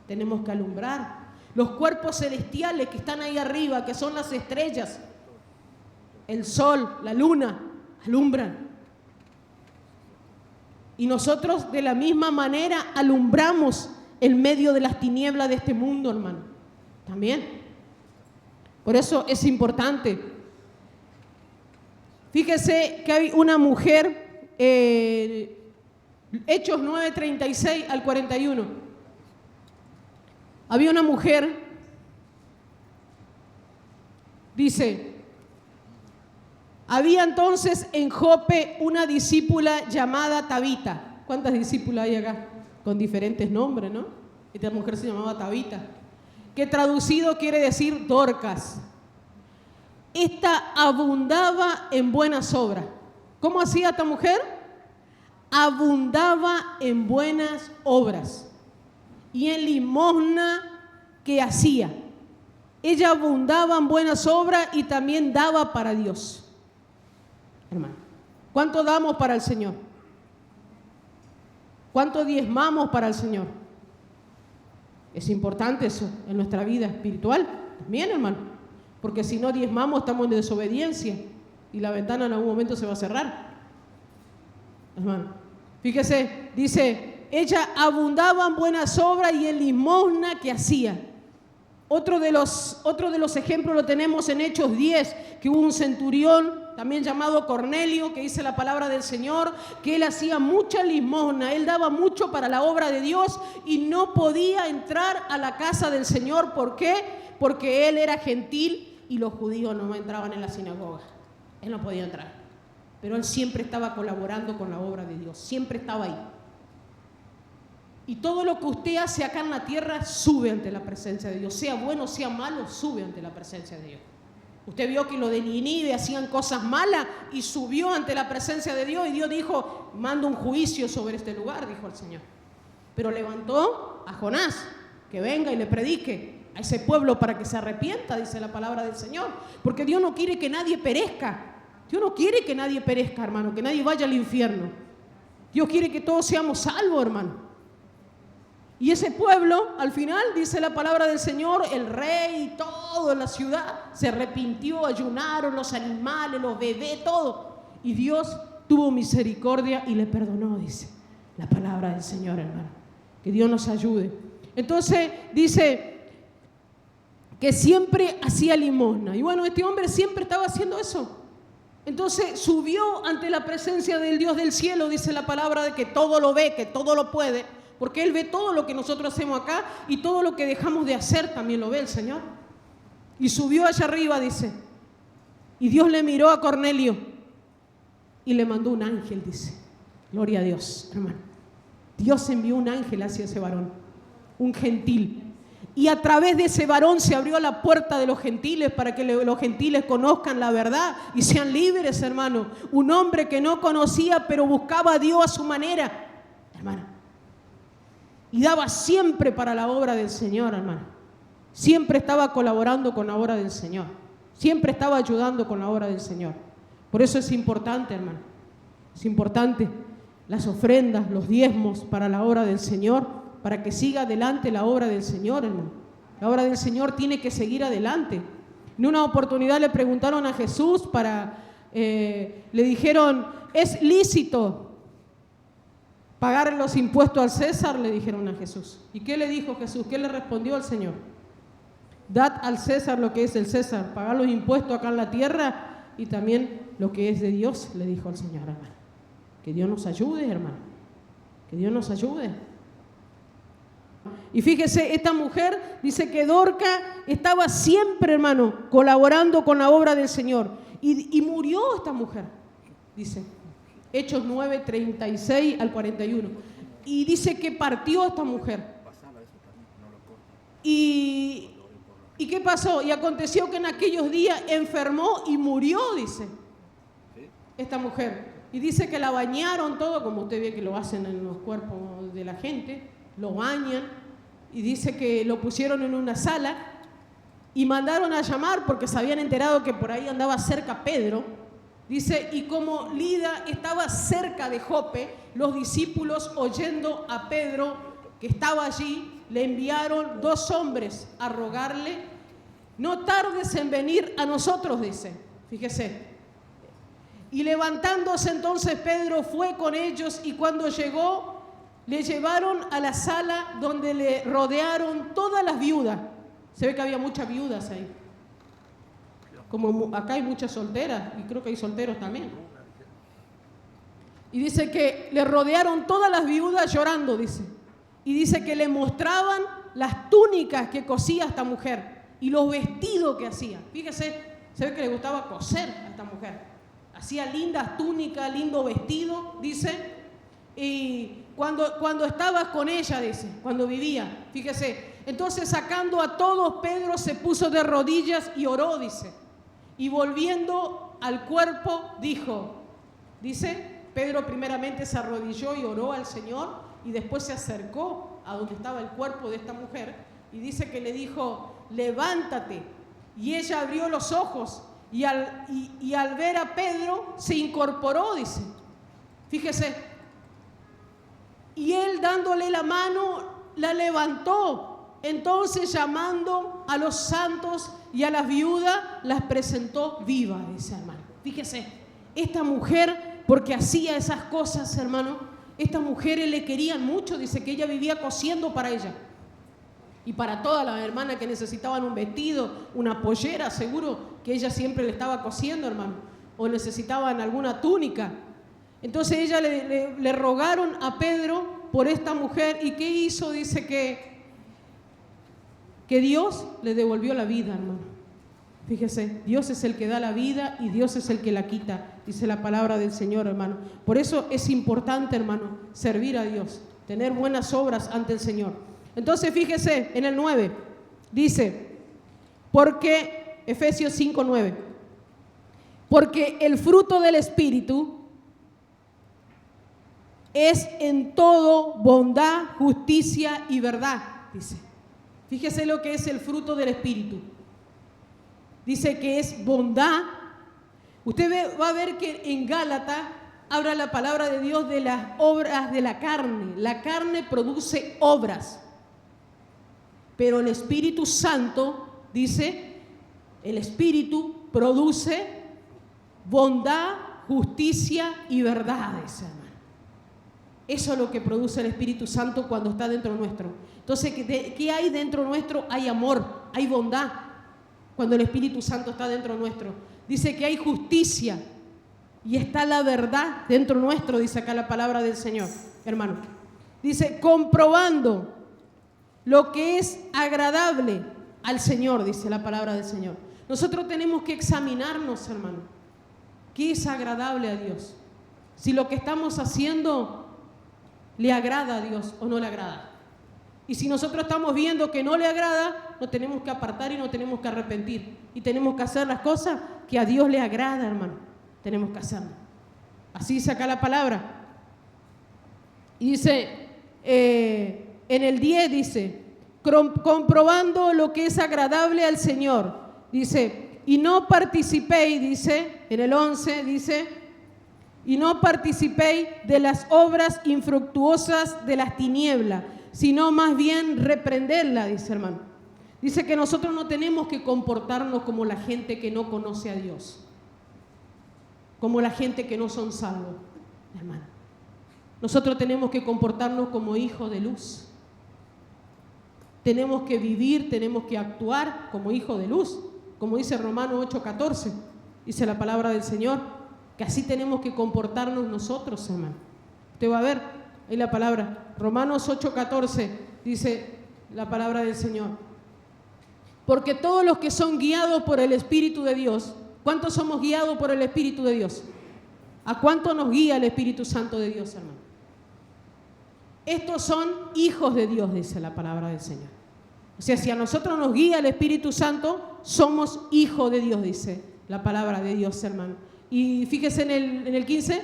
tenemos que alumbrar. Los cuerpos celestiales que están ahí arriba, que son las estrellas, el sol, la luna, alumbran. Y nosotros de la misma manera alumbramos en medio de las tinieblas de este mundo, hermano. También. Por eso es importante. Fíjese que hay una mujer, Hechos 9:36 al 41. Había una mujer, dice, había entonces en Jope una discípula llamada Tabita. ¿Cuántas discípulas hay acá? Con diferentes nombres, ¿no? Esta mujer se llamaba Tabita, que traducido quiere decir Dorcas. Esta abundaba en buenas obras. ¿Cómo hacía esta mujer? Abundaba en buenas obras y en limosna que hacía. Ella abundaba en buenas obras y también daba para Dios. Hermano, ¿cuánto damos para el Señor? ¿Cuánto diezmamos para el Señor? Es importante eso en nuestra vida espiritual también, hermano, porque si no diezmamos estamos en desobediencia y la ventana en algún momento se va a cerrar. Hermano, fíjese, dice, ella abundaba en buenas obras y en limosna que hacía. Otro de los ejemplos lo tenemos en Hechos 10, que hubo un centurión, también llamado Cornelio, que dice la palabra del Señor, que él hacía mucha limosna, él daba mucho para la obra de Dios y no podía entrar a la casa del Señor. ¿Por qué? Porque él era gentil y los judíos no entraban en la sinagoga. Él no podía entrar. Pero él siempre estaba colaborando con la obra de Dios, siempre estaba ahí. Y todo lo que usted hace acá en la tierra sube ante la presencia de Dios. Sea bueno, sea malo, sube ante la presencia de Dios. Usted vio que los de Nínive hacían cosas malas y subió ante la presencia de Dios. Y Dios dijo, manda un juicio sobre este lugar, dijo el Señor. Pero levantó a Jonás, que venga y le predique a ese pueblo para que se arrepienta, dice la palabra del Señor. Porque Dios no quiere que nadie perezca. Dios no quiere que nadie perezca, hermano, que nadie vaya al infierno. Dios quiere que todos seamos salvos, hermano. Y ese pueblo, al final, dice la palabra del Señor, el rey y todo en la ciudad se arrepintió, ayunaron los animales, los bebés, todo. Y Dios tuvo misericordia y le perdonó, dice la palabra del Señor, hermano. Que Dios nos ayude. Entonces, dice que siempre hacía limosna. Y bueno, este hombre siempre estaba haciendo eso. Entonces subió ante la presencia del Dios del cielo, dice la palabra, de que todo lo ve, que todo lo puede, porque Él ve todo lo que nosotros hacemos acá y todo lo que dejamos de hacer también lo ve el Señor. Y subió allá arriba, dice, y Dios le miró a Cornelio y le mandó un ángel, dice. Gloria a Dios, hermano. Dios envió un ángel hacia ese varón, un gentil. Y a través de ese varón se abrió la puerta de los gentiles para que los gentiles conozcan la verdad y sean libres, hermano. Un hombre que no conocía, pero buscaba a Dios a su manera, hermano. Y daba siempre para la obra del Señor, hermano. Siempre estaba colaborando con la obra del Señor. Siempre estaba ayudando con la obra del Señor. Por eso es importante, hermano. Es importante las ofrendas, los diezmos para la obra del Señor, para que siga adelante la obra del Señor, hermano. La obra del Señor tiene que seguir adelante. En una oportunidad le preguntaron a Jesús le dijeron, ¿es lícito pagar los impuestos al César? Le dijeron a Jesús. ¿Y qué le dijo Jesús? ¿Qué le respondió al Señor? Dad al César lo que es el César, pagar los impuestos acá en la tierra y también lo que es de Dios, le dijo al Señor, hermano. Que Dios nos ayude, hermano. Que Dios nos ayude. Y fíjese, esta mujer dice que Dorca estaba siempre, hermano, colaborando con la obra del Señor. Y murió esta mujer, dice. Hechos 9, 36 al 41. Y dice que partió esta mujer. ¿Y qué pasó? Y aconteció que en aquellos días enfermó y murió, dice, esta mujer. Y dice que la bañaron todo, como usted ve que lo hacen en los cuerpos de la gente, lo bañan, y dice que lo pusieron en una sala y mandaron a llamar porque se habían enterado que por ahí andaba cerca Pedro. Dice, y como Lida estaba cerca de Jope, los discípulos, oyendo a Pedro que estaba allí, le enviaron 2 hombres a rogarle, no tardes en venir a nosotros, dice. Fíjese. Y levantándose entonces Pedro fue con ellos y cuando llegó le llevaron a la sala donde le rodearon todas las viudas. Se ve que había muchas viudas ahí. Como acá hay muchas solteras y creo que hay solteros también. Y dice que le rodearon todas las viudas llorando, dice. Y dice que le mostraban las túnicas que cosía esta mujer y los vestidos que hacía. Fíjese, se ve que le gustaba coser a esta mujer. Hacía lindas túnicas, lindo vestido, dice. Y cuando estaba con ella, dice, cuando vivía, fíjese. Entonces sacando a todos, Pedro se puso de rodillas y oró, dice. Y volviendo al cuerpo, dice, Pedro primeramente se arrodilló y oró al Señor y después se acercó a donde estaba el cuerpo de esta mujer y dice que le dijo, levántate. Y ella abrió los ojos y al ver a Pedro se incorporó, dice. Fíjese. Y él dándole la mano la levantó. Entonces llamando a los santos y a las viudas las presentó viva, dice, hermano. Fíjese, esta mujer, porque hacía esas cosas, hermano, estas mujeres le querían mucho, dice que ella vivía cosiendo para ella. Y para todas las hermanas que necesitaban un vestido, una pollera, seguro que ella siempre le estaba cosiendo, hermano. O necesitaban alguna túnica. Entonces ella le rogaron a Pedro por esta mujer. ¿Y qué hizo? Dice que Dios le devolvió la vida, hermano. Fíjese, Dios es el que da la vida y Dios es el que la quita, dice la palabra del Señor, hermano. Por eso es importante, hermano, servir a Dios, tener buenas obras ante el Señor. Entonces, fíjese, en el 9, dice, porque, Efesios 5, 9, porque el fruto del Espíritu es en todo bondad, justicia y verdad, dice. Fíjese lo que es el fruto del Espíritu. Dice que es bondad. Usted va a ver que en Gálatas habla la palabra de Dios de las obras de la carne. La carne produce obras. Pero el Espíritu Santo, dice, el Espíritu produce bondad, justicia y verdad, dice, hermano. Eso es lo que produce el Espíritu Santo cuando está dentro nuestro. Entonces, ¿qué hay dentro nuestro? Hay amor, hay bondad. Cuando el Espíritu Santo está dentro nuestro. Dice que hay justicia. y está la verdad dentro nuestro, dice acá la palabra del Señor, hermano. Dice, comprobando lo que es agradable al Señor, dice la palabra del Señor. Nosotros tenemos que examinarnos, hermano. ¿Qué es agradable a Dios? Si lo que estamos haciendo le agrada a Dios o no le agrada. Y si nosotros estamos viendo que no le agrada, nos tenemos que apartar y nos tenemos que arrepentir. Y tenemos que hacer las cosas que a Dios le agrada, hermano. Tenemos que hacerlo. Así dice acá la palabra. Y dice, en el 10 dice, comprobando lo que es agradable al Señor. Dice, y no participéis, dice, en el 11 dice, y no participéis de las obras infructuosas de las tinieblas, sino más bien reprenderla, dice, hermano. Dice que nosotros no tenemos que comportarnos como la gente que no conoce a Dios, como la gente que no son salvos, hermano. Nosotros tenemos que comportarnos como hijos de luz. Tenemos que vivir, tenemos que actuar como hijos de luz, como dice Romanos 8:14, dice la palabra del Señor, que así tenemos que comportarnos nosotros, hermano. Usted va a ver ahí la palabra, Romanos 8:14, dice la palabra del Señor. Porque todos los que son guiados por el Espíritu de Dios, ¿cuántos somos guiados por el Espíritu de Dios? ¿A cuánto nos guía el Espíritu Santo de Dios, hermano? Estos son hijos de Dios, dice la palabra del Señor. O sea, si a nosotros nos guía el Espíritu Santo, somos hijos de Dios, dice la palabra de Dios, hermano. Y fíjese en el 15,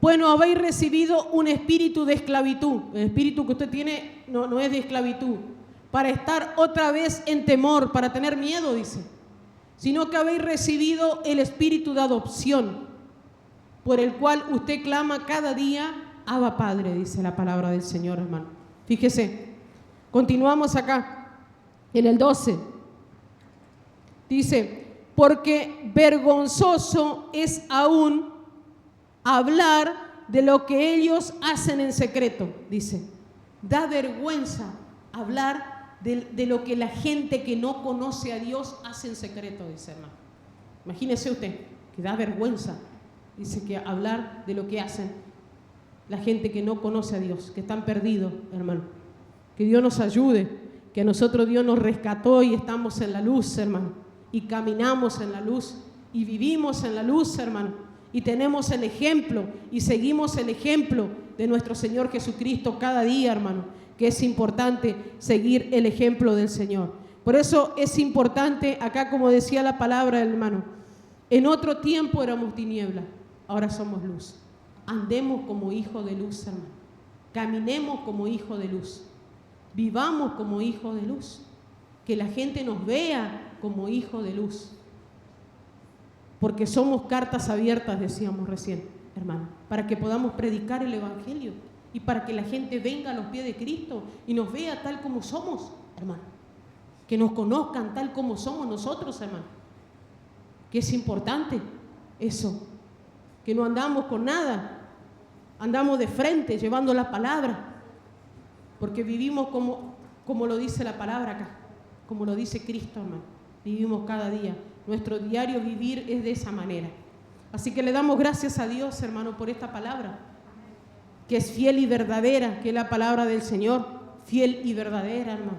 bueno, habéis recibido un espíritu de esclavitud. El espíritu que usted tiene no es de esclavitud, para estar otra vez en temor, para tener miedo, dice, sino que habéis recibido el espíritu de adopción, por el cual usted clama cada día, Abba Padre, dice la palabra del Señor, hermano. Fíjese, continuamos acá, en el 12, dice, porque vergonzoso es aún hablar de lo que ellos hacen en secreto, dice. Da vergüenza hablar de lo que la gente que no conoce a Dios hace en secreto, dice, hermano. Imagínese usted, que da vergüenza, dice, que hablar de lo que hacen la gente que no conoce a Dios, que están perdidos, hermano. Que Dios nos ayude, que a nosotros Dios nos rescató y estamos en la luz, hermano. Y caminamos en la luz y vivimos en la luz, hermano. Y tenemos el ejemplo y seguimos el ejemplo de nuestro Señor Jesucristo cada día, hermano. Que es importante seguir el ejemplo del Señor. Por eso es importante, acá como decía la palabra, hermano, en otro tiempo éramos tinieblas, ahora somos luz. Andemos como hijos de luz, hermano. Caminemos como hijos de luz. Vivamos como hijos de luz. Que la gente nos vea como hijos de luz. Porque somos cartas abiertas, decíamos recién, hermano, para que podamos predicar el Evangelio y para que la gente venga a los pies de Cristo y nos vea tal como somos, hermano. Que nos conozcan tal como somos nosotros, hermano. Que es importante eso. Que no andamos con nada. Andamos de frente, llevando la palabra, porque vivimos como lo dice la palabra acá, como lo dice Cristo, hermano. Vivimos cada día. Nuestro diario vivir es de esa manera. Así que le damos gracias a Dios, hermano, por esta palabra, que es fiel y verdadera, que es la palabra del Señor, fiel y verdadera, hermano.